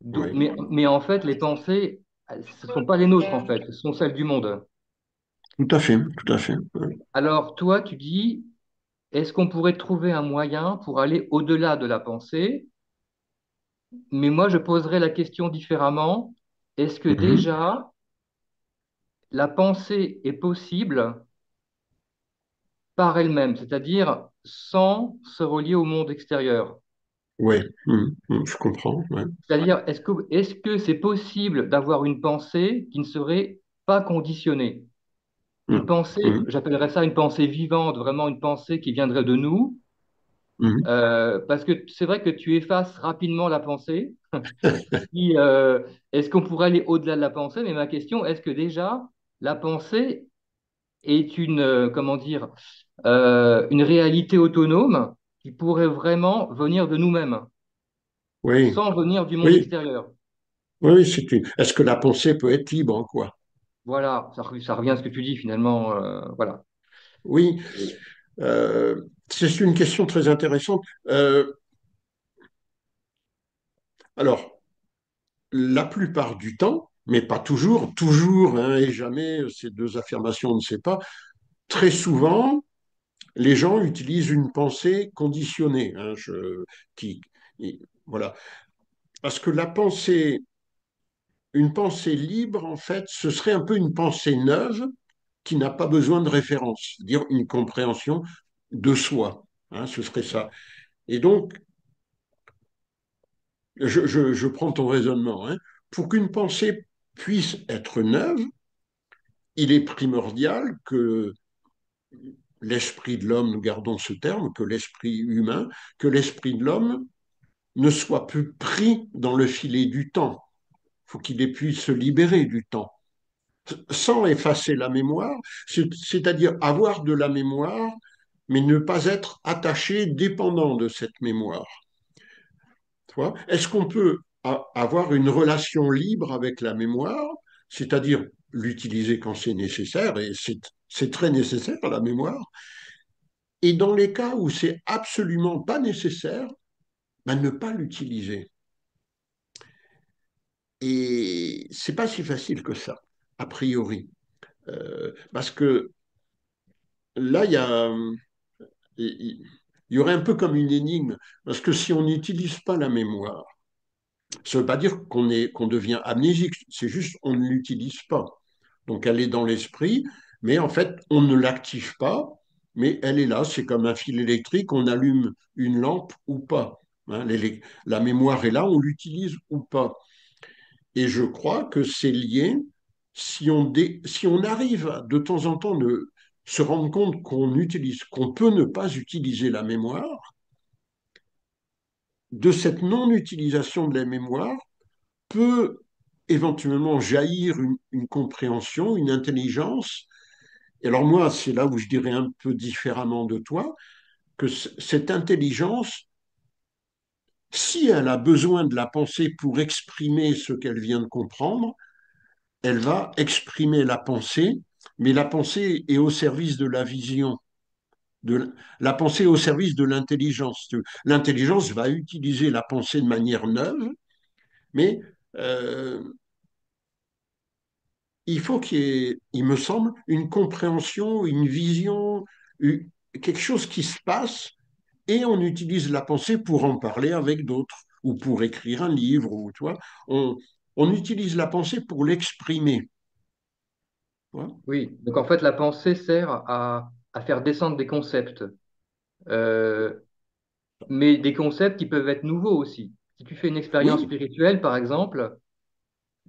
A: Oui.
B: Mais en fait, les pensées, ce ne sont pas les nôtres, en fait, ce sont celles du monde.
A: Tout à fait, tout à fait. Oui.
B: Alors, toi, tu dis, est-ce qu'on pourrait trouver un moyen pour aller au-delà de la pensée? Mais moi, je poserais la question différemment. Est-ce que
A: Mhm.
B: déjà, la pensée est possible par elle-même, c'est-à-dire sans se relier au monde extérieur.
A: Oui, je comprends. Ouais.
B: C'est-à-dire, est-ce que c'est possible d'avoir une pensée qui ne serait pas conditionnée? Une
A: Hum,
B: pensée,
A: hum,
B: j'appellerais ça une pensée vivante, vraiment une pensée qui viendrait de nous,
A: hum.
B: parce que c'est vrai que tu effaces rapidement la pensée. Puis, est-ce qu'on pourrait aller au-delà de la pensée? Mais ma question, est-ce que déjà la pensée est comment dire, une réalité autonome qui pourrait vraiment venir de nous-mêmes,
A: Oui,
B: sans venir du monde
A: oui,
B: extérieur?
A: oui, c'est une. Est-ce que la pensée peut être libre, quoi?
B: Voilà, ça revient à ce que tu dis finalement. Voilà.
A: Oui,
B: Et-
A: c'est une question très intéressante. Alors, la plupart du temps, mais pas toujours, toujours hein, et jamais, ces deux affirmations, on ne sait pas, très souvent, les gens utilisent une pensée conditionnée. Qui, voilà. Parce que une pensée libre, en fait, ce serait un peu une pensée neuve qui n'a pas besoin de référence, c'est-à-dire une compréhension de soi. Hein, ce serait ça. Et donc, je prends ton raisonnement. Hein. Pour qu'une pensée puisse être neuve, il est primordial que l'esprit de l'homme, nous gardons ce terme, que l'esprit humain, que l'esprit de l'homme ne soit plus pris dans le filet du temps. Il faut qu'il puisse se libérer du temps, sans effacer la mémoire, c'est-à-dire avoir de la mémoire, mais ne pas être attaché, dépendant de cette mémoire. Est-ce qu'on peut avoir une relation libre avec la mémoire, c'est-à-dire l'utiliser quand c'est nécessaire, et c'est très nécessaire la mémoire, et dans les cas où c'est absolument pas nécessaire, ben, ne pas l'utiliser. Et c'est pas si facile que ça, a priori. Parce que là, il y aurait un peu comme une énigme, parce que si on n'utilise pas la mémoire, ça ne veut pas dire qu'on devient amnésique, c'est juste on ne l'utilise pas. Donc elle est dans l'esprit, mais en fait on ne l'active pas, mais elle est là, c'est comme un fil électrique, on allume une lampe ou pas. Hein, la mémoire est là, on l'utilise ou pas. Et je crois que c'est lié, si on arrive de temps en temps de se rendre compte qu'on peut ne pas utiliser la mémoire, de cette non-utilisation de la mémoire peut éventuellement jaillir une compréhension, une intelligence. Et alors moi, c'est là où je dirais un peu différemment de toi, que cette intelligence, si elle a besoin de la pensée pour exprimer ce qu'elle vient de comprendre, elle va exprimer la pensée, mais la pensée est au service de la vision. La pensée est au service de l'intelligence. L'intelligence va utiliser la pensée de manière neuve, mais euh, il faut qu'il y ait, il me semble, une compréhension, une vision, quelque chose qui se passe, et on utilise la pensée pour en parler avec d'autres, ou pour écrire un livre, ou tu vois, on, on utilise la pensée pour l'exprimer. Tu vois.
B: Oui, donc en fait, la pensée sert à faire descendre des concepts, euh, mais des concepts qui peuvent être nouveaux aussi. Si tu fais une expérience
A: Oui,
B: spirituelle, par exemple,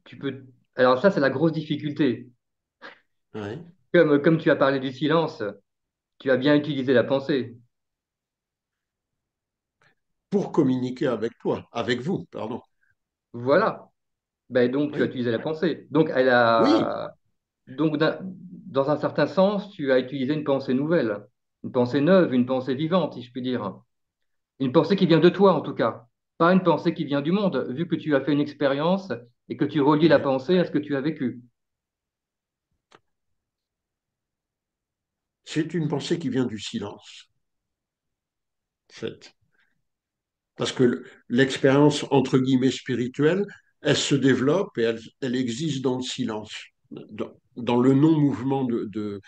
B: tu peux... Alors ça, c'est la grosse difficulté.
A: ouais.
B: Comme tu as parlé du silence, tu as bien utilisé la pensée.
A: Pour communiquer avec toi, avec vous, pardon.
B: Voilà. Ben, donc, tu as
A: Oui,
B: utilisé la pensée. Donc,
A: oui,
B: dans un certain sens, tu as utilisé une pensée nouvelle, une pensée neuve, une pensée vivante, si je puis dire. Une pensée qui vient de toi, en tout cas. Pas une pensée qui vient du monde, vu que tu as fait une expérience et que tu relis la
A: ouais.
B: pensée à ce que tu as vécu.
A: C'est une pensée qui vient du silence, en fait. Parce que l'expérience, entre guillemets, spirituelle, elle se développe et elle existe dans le silence, dans le non-mouvement de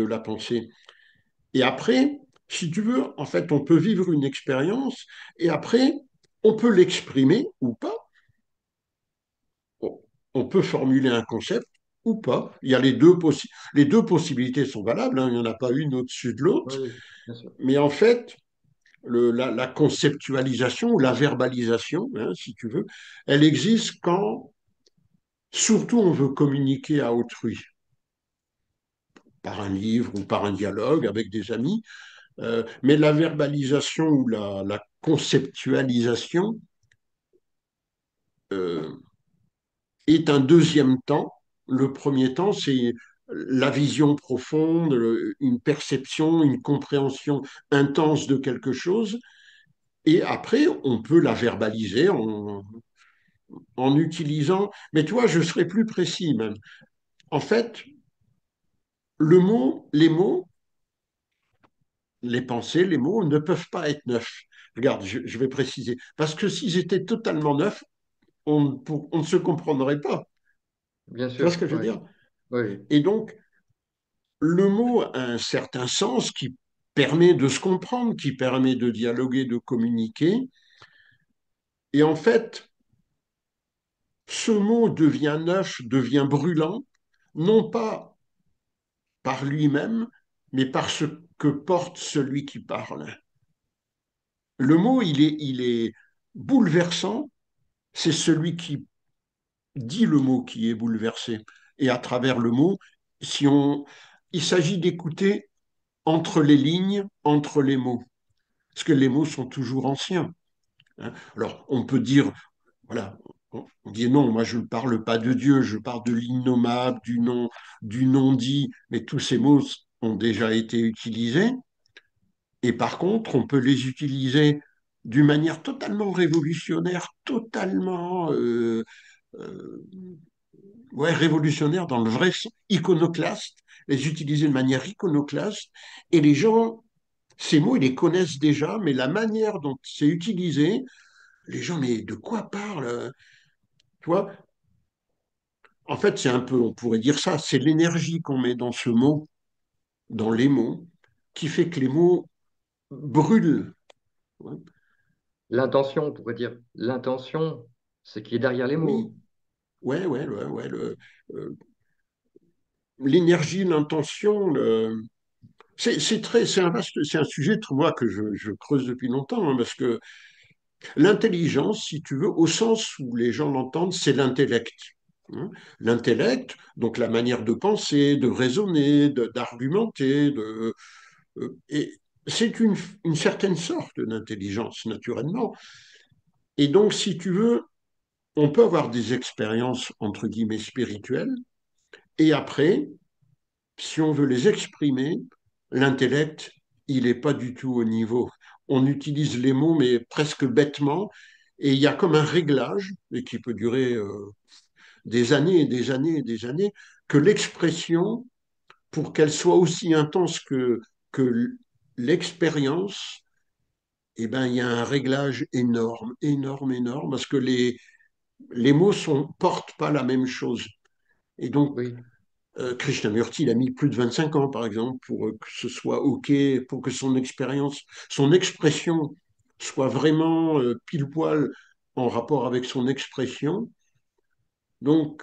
A: la pensée. Et après, si tu veux, en fait, on peut vivre une expérience et après, on peut l'exprimer ou pas. On peut formuler un concept ou pas. Il y a les deux possibilités sont valables, hein, il n'y en a pas une au-dessus de l'autre.
B: Oui, bien sûr.
A: Mais en fait, la conceptualisation ou la verbalisation, hein, si tu veux, elle existe quand, surtout, on veut communiquer à autrui, par un livre ou par un dialogue avec des amis. Mais la verbalisation ou la conceptualisation euh, est un deuxième temps. Le premier temps, c'est la vision profonde, une perception, une compréhension intense de quelque chose. Et après, on peut la verbaliser en utilisant, mais toi, je serais plus précis même. En fait, les mots, les pensées, les mots ne peuvent pas être neufs. Regarde, je vais préciser. Parce que s'ils étaient totalement neufs, on ne se comprendrait pas.
B: Bien
A: Tu vois ce
B: sûr,
A: que je veux
B: oui.
A: dire?
B: Oui.
A: Et donc, le mot a un certain sens qui permet de se comprendre, qui permet de dialoguer, de communiquer. Et en fait, ce mot devient neuf, devient brûlant, non pas par lui-même, mais par ce que porte celui qui parle. Le mot, il est bouleversant, c'est celui qui dit le mot qui est bouleversé. Et à travers le mot, si on, il s'agit d'écouter entre les lignes, entre les mots, parce que les mots sont toujours anciens, hein. Alors, on peut dire, voilà, on dit non, moi je ne parle pas de Dieu, je parle de l'innommable, du non-dit, mais tous ces mots ont déjà été utilisés. Et par contre, on peut les utiliser d'une manière totalement révolutionnaire, totalement euh, ouais, révolutionnaire dans le vrai sens, iconoclaste, les utiliser de manière iconoclaste. Et les gens, ces mots, ils les connaissent déjà, mais la manière dont c'est utilisé, les gens, mais de quoi parle? Tu vois, en fait, c'est un peu, on pourrait dire ça, c'est l'énergie qu'on met dans ce mot, dans les mots, qui fait que les mots brûlent. Ouais.
B: L'intention, on pourrait dire. L'intention, c'est qui est derrière les
A: Oui,
B: mots.
A: ouais, euh, l'énergie, l'intention, c'est un vaste, c'est un sujet, moi, que je creuse depuis longtemps, hein, parce que l'intelligence, si tu veux, au sens où les gens l'entendent, c'est l'intellect, hein. L'intellect, donc la manière de penser, de raisonner, d'argumenter, et c'est une certaine sorte d'intelligence, naturellement. Et donc, si tu veux, on peut avoir des expériences, entre guillemets, spirituelles, et après, si on veut les exprimer, l'intellect, il n'est pas du tout au niveau. On utilise les mots, mais presque bêtement, et il y a comme un réglage, et qui peut durer des années et des années et des années, que l'expression, pour qu'elle soit aussi intense que l'expérience, eh ben, il y a un réglage énorme, énorme, énorme, parce que les mots ne portent pas la même chose. Et donc,
B: Oui,
A: Krishnamurti, il a mis plus de 25 ans, par exemple, pour que ce soit OK, pour que son expérience, son expression soit vraiment pile poil en rapport avec son expression. Donc,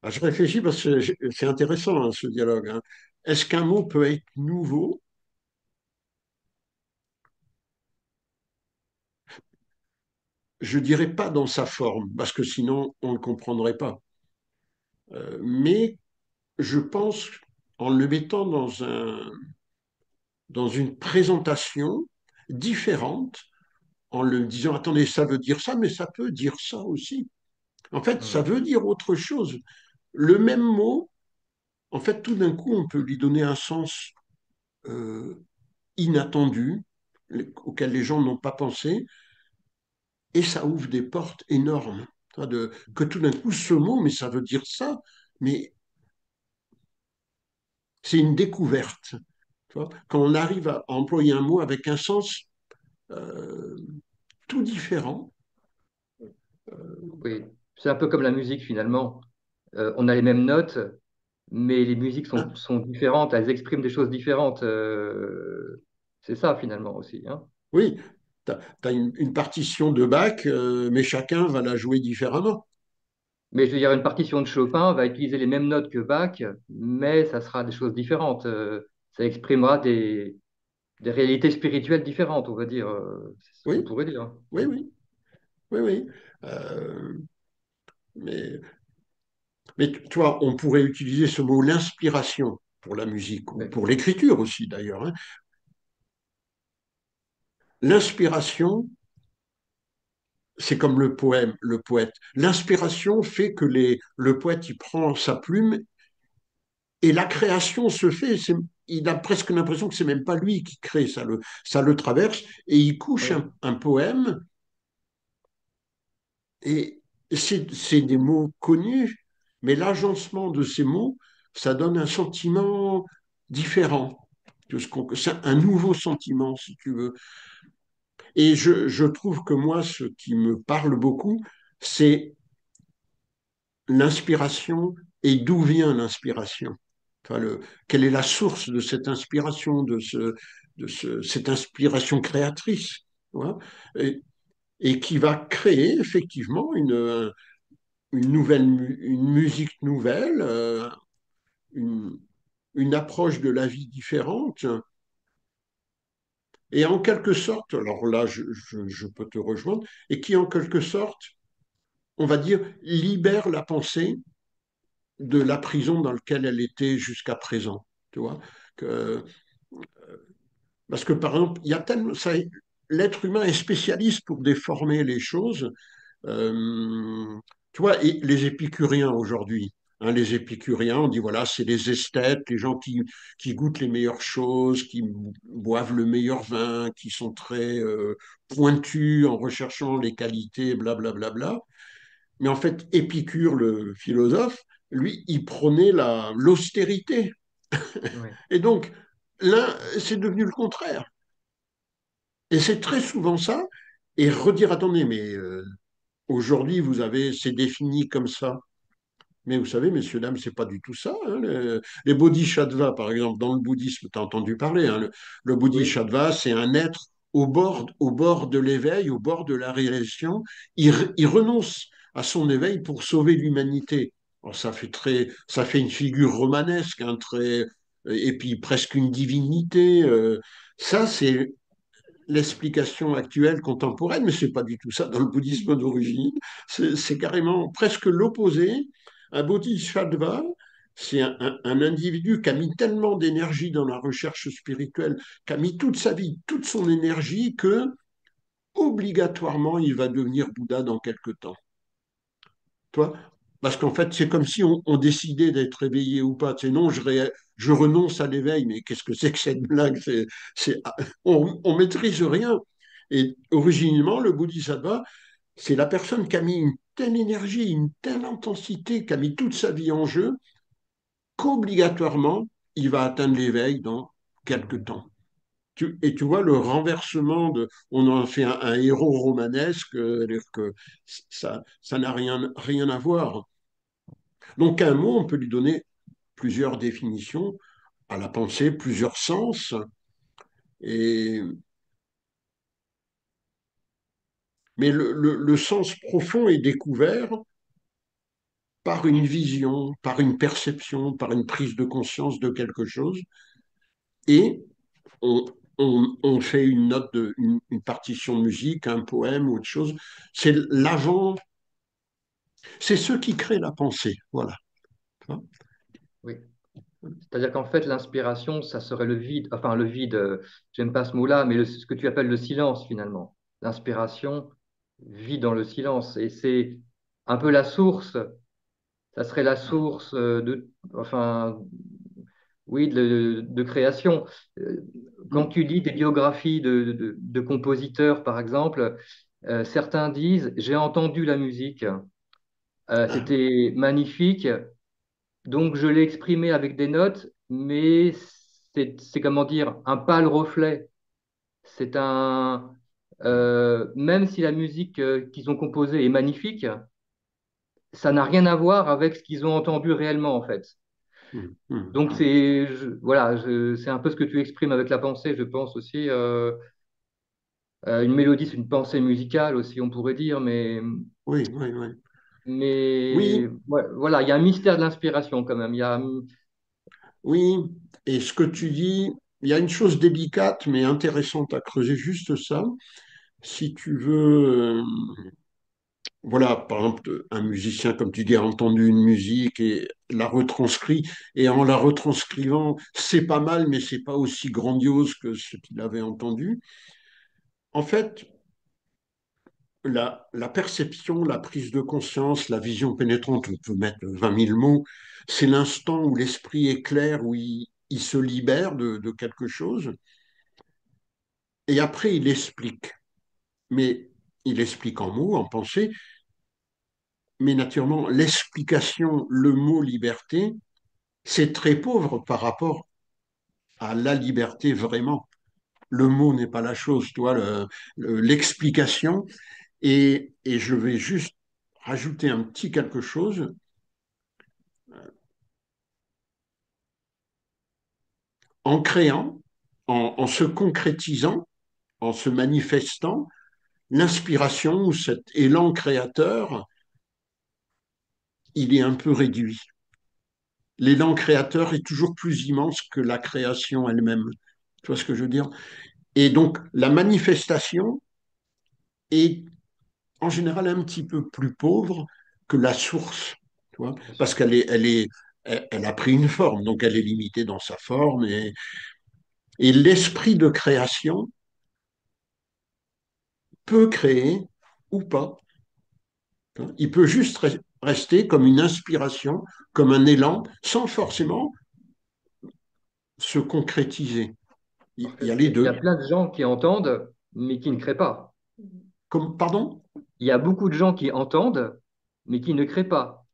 A: je réfléchis parce que c'est intéressant, hein, ce dialogue, hein. Est-ce qu'un mot peut être nouveau? Je dirais pas dans sa forme, parce que sinon on ne le comprendrait pas. Mais je pense en le mettant dans une présentation différente, en le disant, attendez, ça veut dire ça, mais ça peut dire ça aussi. En fait, ça
B: hum,
A: veut dire autre chose. Le même mot, en fait, tout d'un coup, on peut lui donner un sens euh, inattendu, auquel les gens n'ont pas pensé, et ça ouvre des portes énormes. Que tout d'un coup, ce mot, mais ça veut dire ça, mais c'est une découverte. Tu vois. Quand on arrive à employer un mot avec un sens euh, tout différent,
B: oui. C'est un peu comme la musique finalement. On a les mêmes notes, mais les musiques
A: hein.
B: sont différentes, elles expriment des choses différentes. C'est ça finalement aussi, hein.
A: Oui, T'as une partition de Bach, mais chacun va la jouer différemment.
B: Mais je veux dire, une partition de Chopin va utiliser les mêmes notes que Bach, mais ça sera des choses différentes. Ça exprimera des réalités spirituelles différentes, on va dire. C'est ce qu'on
A: Oui,
B: pourrait dire.
A: oui, oui, oui, oui. Euh, mais, mais tu vois, on pourrait utiliser ce mot l'inspiration pour la musique ou
B: Oui,
A: pour l'écriture aussi d'ailleurs, hein. L'inspiration, c'est comme le poème, le poète. L'inspiration fait que le poète, il prend sa plume et la création se fait. Il a presque l'impression que c'est même pas lui qui crée, ça le traverse et il couche
B: oui,
A: un poème et c'est des mots connus, mais l'agencement de ces mots, ça donne un sentiment différent. C'est un nouveau sentiment, si tu veux. Et je trouve que moi, ce qui me parle beaucoup, c'est l'inspiration et d'où vient l'inspiration. Enfin, quelle est la source de cette inspiration, cette inspiration créatrice, voilà, et qui va créer effectivement une musique nouvelle, une, une approche de la vie différente. Et en quelque sorte, alors là, je peux te rejoindre, et qui en quelque sorte, on va dire, libère la pensée de la prison dans laquelle elle était jusqu'à présent. Tu vois que, parce que par exemple, il y a tellement, l'être humain est spécialiste pour déformer les choses. Euh, Tu vois, et les épicuriens aujourd'hui, hein, les épicuriens, on dit voilà, c'est les esthètes, les gens qui goûtent les meilleures choses, qui boivent le meilleur vin, qui sont très pointus en recherchant les qualités, blablabla. Bla, bla, bla. Mais en fait, Épicure, le philosophe, lui, il prônait l'austérité.
B: oui,
A: Et donc, là, c'est devenu le contraire. Et c'est très souvent ça. Et redire, attendez, mais aujourd'hui, c'est défini comme ça. Mais vous savez, messieurs, dames, c'est pas du tout ça, hein. Les bodhisattvas, par exemple, dans le bouddhisme, tu as entendu parler, hein, le
B: oui,
A: bodhisattva, c'est un être au bord de l'éveil, au bord de la réalisation. Il renonce à son éveil pour sauver l'humanité. Alors, ça fait une figure romanesque, hein, et puis presque une divinité. Ça, c'est l'explication actuelle contemporaine, mais c'est pas du tout ça dans le bouddhisme d'origine. C'est carrément presque l'opposé. Un bodhisattva, c'est un individu qui a mis tellement d'énergie dans la recherche spirituelle, qui a mis toute sa vie, toute son énergie, que obligatoirement il va devenir Bouddha dans quelque temps. Toi, parce qu'en fait, c'est comme si on décidait d'être éveillé ou pas. C'est non, je renonce à l'éveil, mais qu'est-ce que c'est que cette blague? On maîtrise rien. Et originellement, le bodhisattva, c'est la personne qui a mis une telle énergie, une telle intensité, qui a mis toute sa vie en jeu, qu'obligatoirement, il va atteindre l'éveil dans quelque temps. Et tu vois le renversement on en fait un héros romanesque, que ça n'a rien à voir. Donc, un mot, on peut lui donner plusieurs définitions à la pensée, plusieurs sens, et, mais le sens profond est découvert par une vision, par une perception, par une prise de conscience de quelque chose, et on, on fait une note, une partition de musique, un poème ou autre chose. C'est l'avant, c'est ce qui crée la pensée, voilà.
B: oui. C'est-à-dire qu'en fait, l'inspiration, ça serait le vide, enfin le vide, j'aime pas ce mot-là, mais ce que tu appelles le silence finalement. L'inspiration vit dans le silence et c'est un peu la source, ça serait la source enfin, oui, de création. Euh, Quand tu lis des biographies de compositeurs, par exemple, certains disent, j'ai entendu la musique,
A: Ah,
B: c'était magnifique, donc, je l'ai exprimé avec des notes, mais c'est comment dire, un pâle reflet. C'est même si la musique qu'ils ont composée est magnifique, ça n'a rien à voir avec ce qu'ils ont entendu réellement, en fait. Donc, voilà, c'est un peu ce que tu exprimes avec la pensée, je pense aussi. Une mélodie, c'est une pensée musicale aussi, on pourrait dire,
A: Oui, oui, oui.
B: mais
A: Oui,
B: ouais, voilà, il y a un mystère de l'inspiration quand même.
A: oui. Et ce que tu dis, il y a une chose délicate mais intéressante à creuser, juste ça. Si tu veux, voilà, par exemple, un musicien, comme tu dis, a entendu une musique et l'a retranscrit, et en la retranscrivant, c'est pas mal, mais c'est pas aussi grandiose que ce qu'il avait entendu. En fait, la perception, la prise de conscience, la vision pénétrante, on peut mettre 20 000 mots, c'est l'instant où l'esprit est clair, où il se libère de quelque chose, et après il explique. Mais il explique en mots, en pensée, mais naturellement, l'explication, le mot liberté, c'est très pauvre par rapport à la liberté vraiment. Le mot n'est pas la chose, toi, l'explication. Et je vais juste rajouter un petit quelque chose. En créant, en se concrétisant, en se manifestant, l'inspiration ou cet élan créateur, il est un peu réduit. L'élan créateur est toujours plus immense que la création elle-même. Tu vois ce que je veux dire? Et donc, la manifestation est en général un petit peu plus pauvre que la source, tu vois,
B: Bien
A: parce
B: sûr.
A: qu'elle a pris une forme, donc elle est limitée dans sa forme. Et l'esprit de création peut créer ou pas. Il peut juste rester comme une inspiration, comme un élan, sans forcément se concrétiser.
B: En
A: Il y a
B: fait,
A: les
B: il y a
A: deux.
B: plein de gens qui entendent, mais qui ne créent pas.
A: Comme, pardon?
B: Il y a beaucoup de gens qui entendent, mais qui ne créent pas.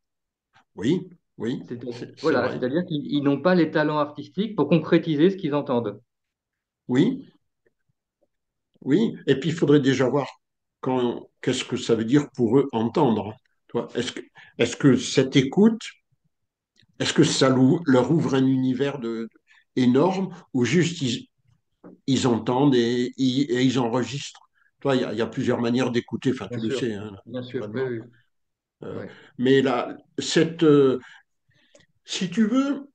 A: Oui, oui, c'est
B: Voilà,
A: vrai.
B: c'est-à-dire qu'ils n'ont pas les talents artistiques pour concrétiser ce qu'ils entendent.
A: Oui, oui. Et puis il faudrait déjà voir qu'est-ce que ça veut dire pour eux entendre. Toi, est-ce que cette écoute, est-ce que ça leur ouvre un univers énorme ou juste ils entendent et ils enregistrent. Toi, il y a plusieurs manières d'écouter, enfin tu le sais, hein,
B: Bien sûr, oui,
A: naturellement.
B: oui,
A: Euh,
B: oui.
A: mais là, si tu veux,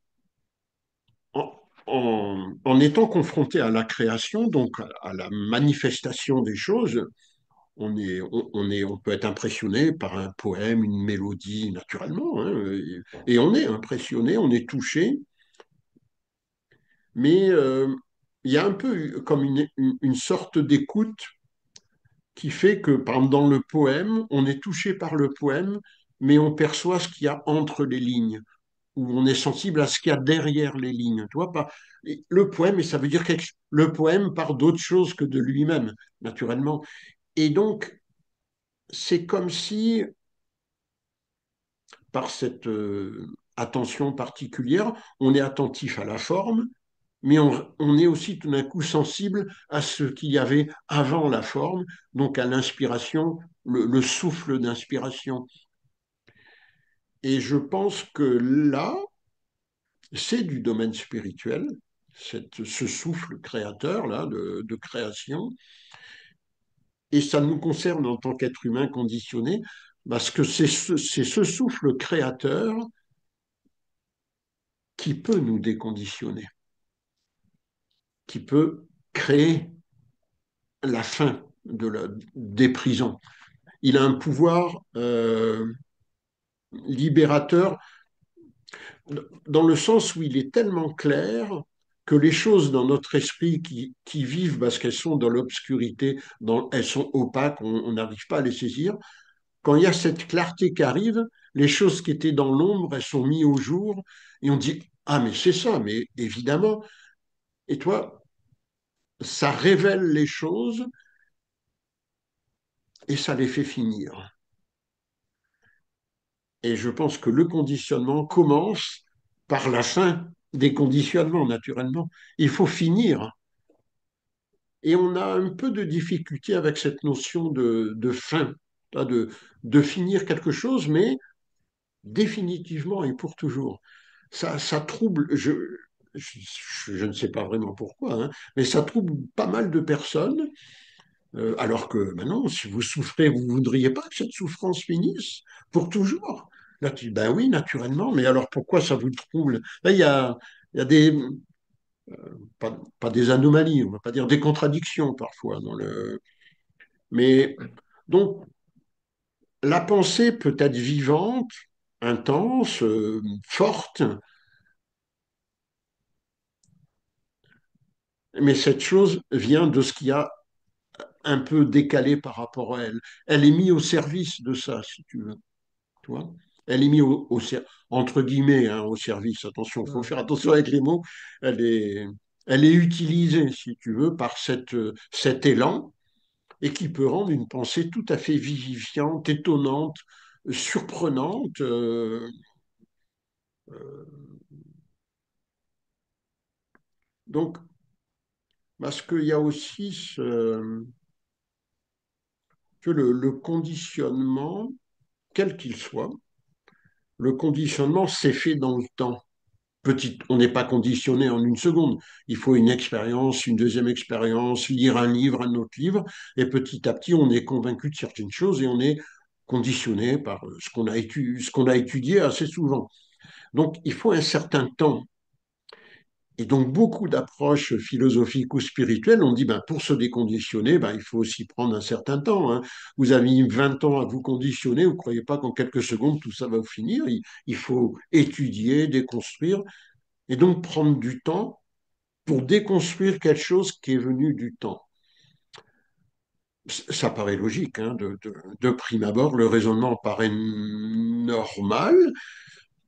A: en étant confronté à la création, donc à la manifestation des choses, on peut être impressionné par un poème, une mélodie, naturellement, hein, et on est impressionné, on est touché, mais il y a un peu comme une sorte d'écoute qui fait que, par exemple, dans le poème, on est touché par le poème, mais on perçoit ce qu'il y a entre les lignes, ou on est sensible à ce qu'il y a derrière les lignes. Tu vois, pas, le poème, et ça veut dire que le poème part d'autre chose que de lui-même, naturellement. Et donc, c'est comme si, par cette attention particulière, on est attentif à la forme, mais on est aussi tout d'un coup sensible à ce qu'il y avait avant la forme, donc à l'inspiration, le souffle d'inspiration. Et je pense que là, c'est du domaine spirituel, ce souffle créateur là de création, et ça nous concerne en tant qu'être humain conditionné, parce que c'est ce souffle créateur qui peut nous déconditionner, qui peut créer la fin des prisons. Il a un pouvoir libérateur dans le sens où il est tellement clair que les choses dans notre esprit qui vivent parce qu'elles sont dans l'obscurité, elles sont opaques, on n'arrive pas à les saisir, quand il y a cette clarté qui arrive, les choses qui étaient dans l'ombre, elles sont mises au jour et on dit, ah mais c'est ça, mais évidemment. Et toi, ça révèle les choses et ça les fait finir. Et je pense que le conditionnement commence par la fin des conditionnements, naturellement. Il faut finir. Et on a un peu de difficulté avec cette notion de fin, de finir quelque chose, mais définitivement et pour toujours. Ça trouble, je ne sais pas vraiment pourquoi, hein, mais ça trouble pas mal de personnes Alors que maintenant, si vous souffrez, vous ne voudriez pas que cette souffrance finisse pour toujours. Là, tu dis, ben oui, naturellement, mais alors pourquoi ça vous trouble? Là, il y a des, pas des anomalies, on va pas dire des contradictions parfois dans le. Mais donc, la pensée peut être vivante, intense, forte, mais cette chose vient de ce qu'il y a un peu décalé par rapport à elle. Elle est mise au service de ça, si tu veux. Tu vois. Elle est mise entre guillemets au service. Attention, il faut
B: Hmm.
A: faire attention avec les mots. Elle est, elle est utilisée, si tu veux, par cet élan et qui peut rendre une pensée tout à fait vivifiante, étonnante, surprenante. Donc, parce qu'il y a aussi que le conditionnement, quel qu'il soit, le conditionnement s'est fait dans le temps. On n'est pas conditionné en une seconde. Il faut une expérience, une deuxième expérience, lire un livre, un autre livre, et petit à petit, on est convaincu de certaines choses et on est conditionné par ce qu'on a étudié assez souvent. Donc, il faut un certain temps. Et donc, beaucoup d'approches philosophiques ou spirituelles ont dit, ben, pour se déconditionner, ben, il faut aussi prendre un certain temps, hein. Vous avez mis 20 ans à vous conditionner, vous ne croyez pas qu'en quelques secondes, tout ça va finir. Il faut étudier, déconstruire, et donc prendre du temps pour déconstruire quelque chose qui est venu du temps. Ça paraît logique, hein, de prime abord, le raisonnement paraît normal,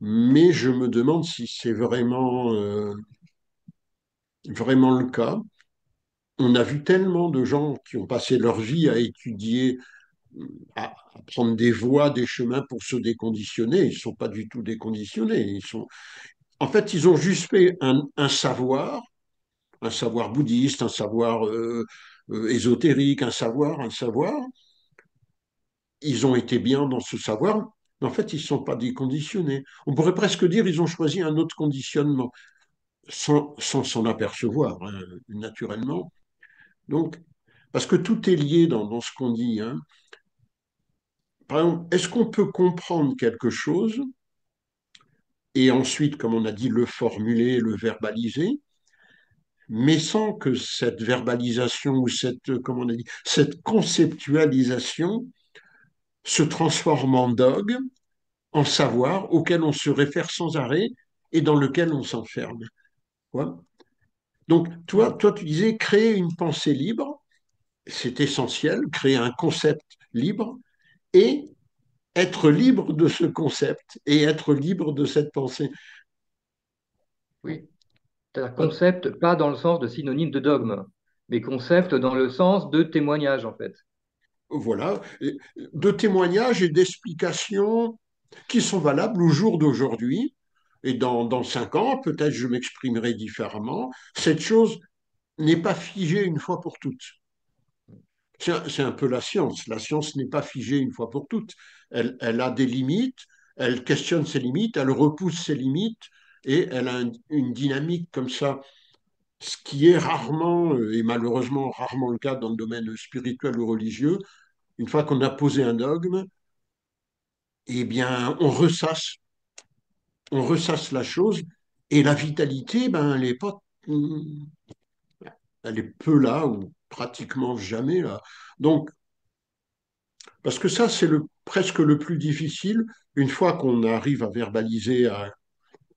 A: mais je me demande si c'est vraiment le cas. On a vu tellement de gens qui ont passé leur vie à étudier, à prendre des voies, des chemins pour se déconditionner. Ils ne sont pas du tout déconditionnés. En fait, ils ont juste fait un savoir bouddhiste, un savoir ésotérique, un savoir. Ils ont été bien dans ce savoir, mais en fait, ils ne sont pas déconditionnés. On pourrait presque dire qu'ils ont choisi un autre conditionnement, sans s'en apercevoir, hein, naturellement. Donc, parce que tout est lié dans ce qu'on dit, hein. Par exemple, est-ce qu'on peut comprendre quelque chose et ensuite, comme on a dit, le formuler, le verbaliser, mais sans que cette verbalisation ou comme on a dit, cette conceptualisation se transforme en dogme, en savoir auquel on se réfère sans arrêt et dans lequel on s'enferme. Voilà. Donc,
B: Hmm.
A: toi, tu disais créer une pensée libre, c'est essentiel, créer un concept libre et être libre de ce concept et être libre de cette pensée.
B: Oui, c'est-à-dire concept, pas dans le sens de synonyme de dogme, mais concept dans le sens de témoignage, en fait.
A: Voilà, de témoignages et d'explications qui sont valables au jour d'aujourd'hui. Et dans 5 ans, peut-être je m'exprimerai différemment. Cette chose n'est pas figée une fois pour toutes. C'est un peu la science. La science n'est pas figée une fois pour toutes. Elle a des limites, elle questionne ses limites, elle repousse ses limites et elle a une dynamique comme ça, ce qui est rarement, et malheureusement rarement le cas dans le domaine spirituel ou religieux. Une fois qu'on a posé un dogme, eh bien, on ressasse la chose et la vitalité, ben, elle est peu là ou pratiquement jamais là. Donc, parce que ça, c'est presque le plus difficile. Une fois qu'on arrive à verbaliser, à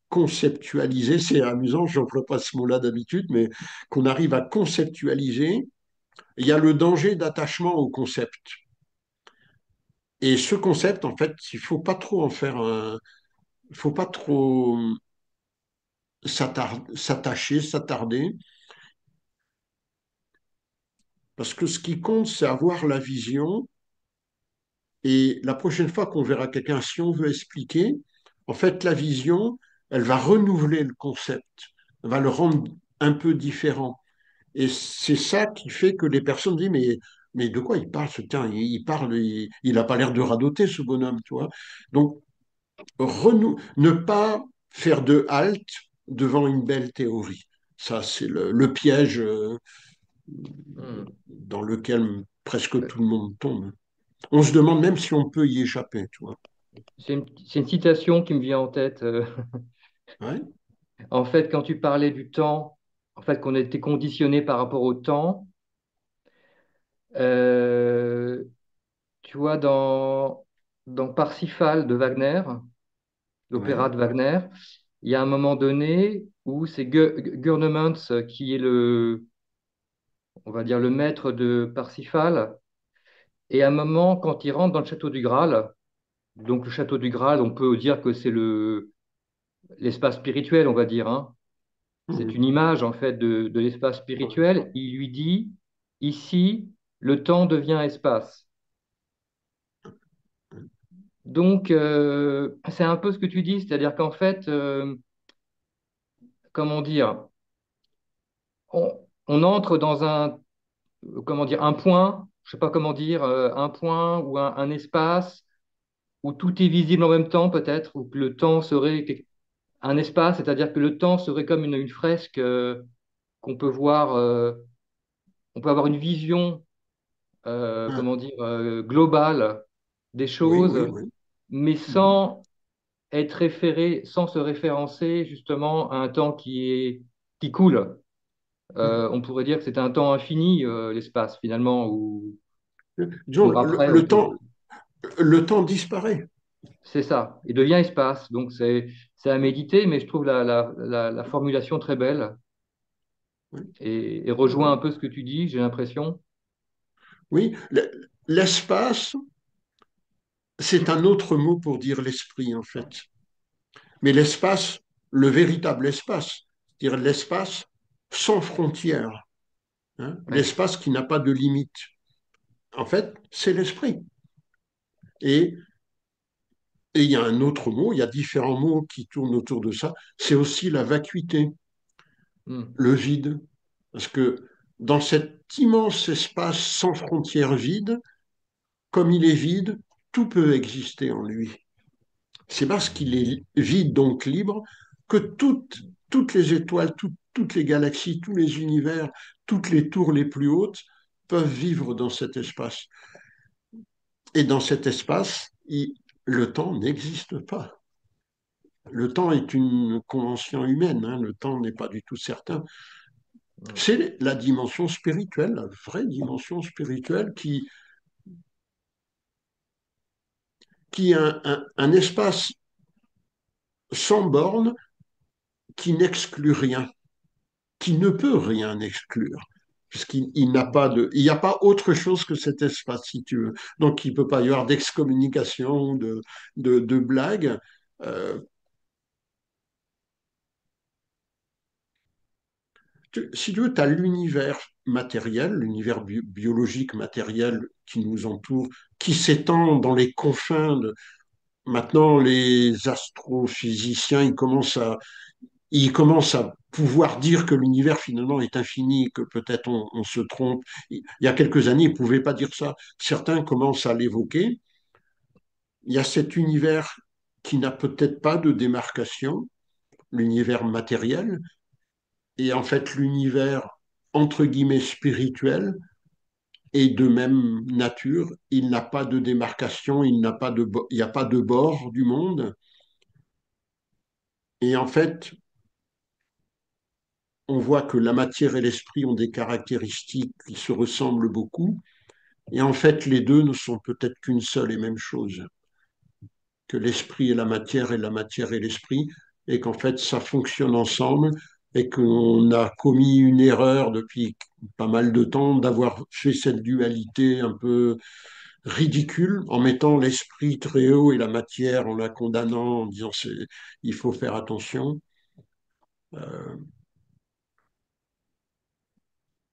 A: conceptualiser, c'est amusant, je n'emploie pas ce mot-là d'habitude, mais qu'on arrive à conceptualiser, il y a le danger d'attachement au concept. Et ce concept, en fait, il faut pas trop en faire il faut pas trop s'attacher, s'attarder, parce que ce qui compte, c'est avoir la vision. Et la prochaine fois qu'on verra quelqu'un, si on veut expliquer, en fait, la vision, elle va renouveler le concept, elle va le rendre un peu différent. Et c'est ça qui fait que les personnes disent, mais de quoi il parle ce tiens, il parle, il n'a pas l'air de radoter ce bonhomme, tu vois. Donc, ne pas faire de halte devant une belle théorie. Ça, c'est le piège.
B: Hmm.
A: dans lequel presque tout le monde tombe. On se demande même si on peut y échapper, tu vois.
B: C'est une citation qui me vient en tête.
A: Ouais,
B: En fait, quand tu parlais du temps, en fait, qu'on était conditionné par rapport au temps, euh, tu vois, dans Parsifal de Wagner,
A: ouais,
B: l'opéra de Wagner, il y a un moment donné où c'est Gurnemanz qui est on va dire, le maître de Parsifal. Et à un moment, quand il rentre dans le château du Graal, donc le château du Graal, on peut dire que c'est l'espace spirituel, on va dire, hein. C'est
A: mhm,
B: une image, en fait, de l'espace spirituel. Il lui dit, ici, le temps devient espace. Donc, c'est un peu ce que tu dis, c'est-à-dire qu'en fait, comment dire, on entre dans comment dire, un point, je sais pas comment dire, un point ou un espace où tout est visible en même temps, peut-être, ou que le temps serait un espace, c'est-à-dire que le temps serait comme une fresque qu'on peut voir, on peut avoir une vision,
A: ouais.
B: comment dire, globale des
A: Oui, oui,
B: choses,
A: oui.
B: mais
A: Mhm,
B: sans se référencer justement à un temps qui coule.
A: mhm.
B: On pourrait dire que c'est un temps infini, l'espace, finalement, où,
A: Disons,
B: bon, après,
A: le temps disparaît.
B: c'est ça, il devient espace. Donc, c'est à
A: Oui,
B: méditer, mais je trouve la formulation très belle
A: oui,
B: et rejoint un
A: oui.
B: peu ce que tu dis, j'ai l'impression.
A: Oui, l'espace, c'est un autre mot pour dire l'esprit, en fait. Mais l'espace, le véritable espace, c'est-à-dire l'espace sans frontières, hein,
B: Oui.
A: l'espace qui n'a pas de limite. En fait, c'est l'esprit. Et, et il y a un autre mot, il y a différents mots qui tournent autour de ça, c'est aussi la vacuité,
B: Hmm.
A: le vide. Parce que dans cet immense espace sans frontières vide, comme il est vide, tout peut exister en lui. C'est parce qu'il est vide, donc libre, que toutes les étoiles, toutes les galaxies, tous les univers, toutes les tours les plus hautes peuvent vivre dans cet espace. Et dans cet espace, le temps n'existe pas. Le temps est une convention humaine, hein, le temps n'est pas du tout certain.
B: Hmm.
A: C'est la dimension spirituelle, la vraie dimension spirituelle qui est un espace sans borne qui n'exclut rien, qui ne peut rien exclure, puisqu'il n'a pas il n'y a pas autre chose que cet espace, si tu veux. Donc, il ne peut pas y avoir d'excommunication, de blague. Euh, Si tu veux, tu as l'univers matériel, l'univers biologique matériel qui nous entoure, qui s'étend dans les confins de... Maintenant, les astrophysiciens, ils commencent à pouvoir dire que l'univers finalement est infini, que peut-être on se trompe. Il y a quelques années, ils ne pouvaient pas dire ça. Certains commencent à l'évoquer. Il y a cet univers qui n'a peut-être pas de démarcation, l'univers matériel, et en fait l'univers entre guillemets spirituel est de même nature. Il n'a pas de démarcation, il n'y a pas de bord du monde. Et en fait, on voit que la matière et l'esprit ont des caractéristiques qui se ressemblent beaucoup. Et en fait, les deux ne sont peut-être qu'une seule et même chose, que l'esprit et la matière et l'esprit, et qu'en fait, ça fonctionne ensemble, et qu'on a commis une erreur depuis pas mal de temps d'avoir fait cette dualité un peu ridicule en mettant l'esprit très haut et la matière en la condamnant, en disant il faut faire attention. Euh,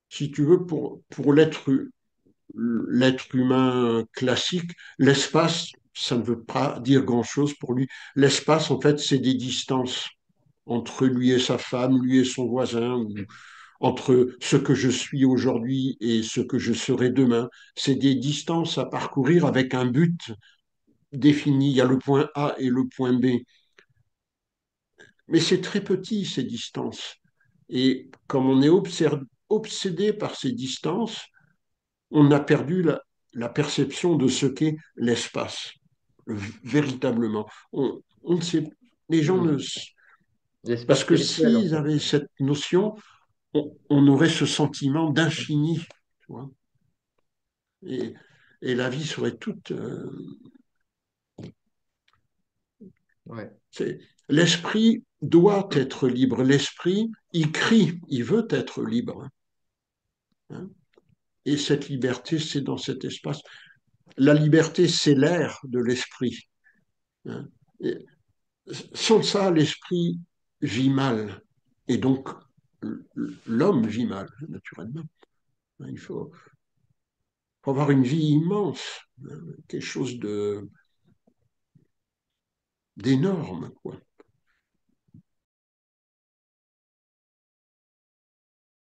A: Si tu veux, pour l'être humain classique, l'espace, ça ne veut pas dire grand-chose pour lui. L'espace, en fait, c'est des distances entre lui et sa femme, lui et son voisin, ou entre ce que je suis aujourd'hui et ce que je serai demain. C'est des distances à parcourir avec un but défini. Il y a le point A et le point B. Mais c'est très petit, ces distances. Et comme on est obsédé par ces distances, on a perdu la perception de ce qu'est l'espace, véritablement. On ne sait, les gens ne...
B: Hmm. L'espace
A: Parce que
B: spirituel, en
A: s'ils
B: fait.
A: avaient cette notion, on aurait ce sentiment d'infini, tu vois. Et, et la vie serait toute...
B: Ouais.
A: l'esprit doit être libre. L'esprit, il crie, il veut être libre, hein. Et cette liberté, c'est dans cet espace. La liberté, c'est l'air de l'esprit, hein. Et sans ça, l'esprit vit mal. Et donc, l'homme vit mal, naturellement. Il faut avoir une vie immense, hein, quelque chose d'énorme, quoi.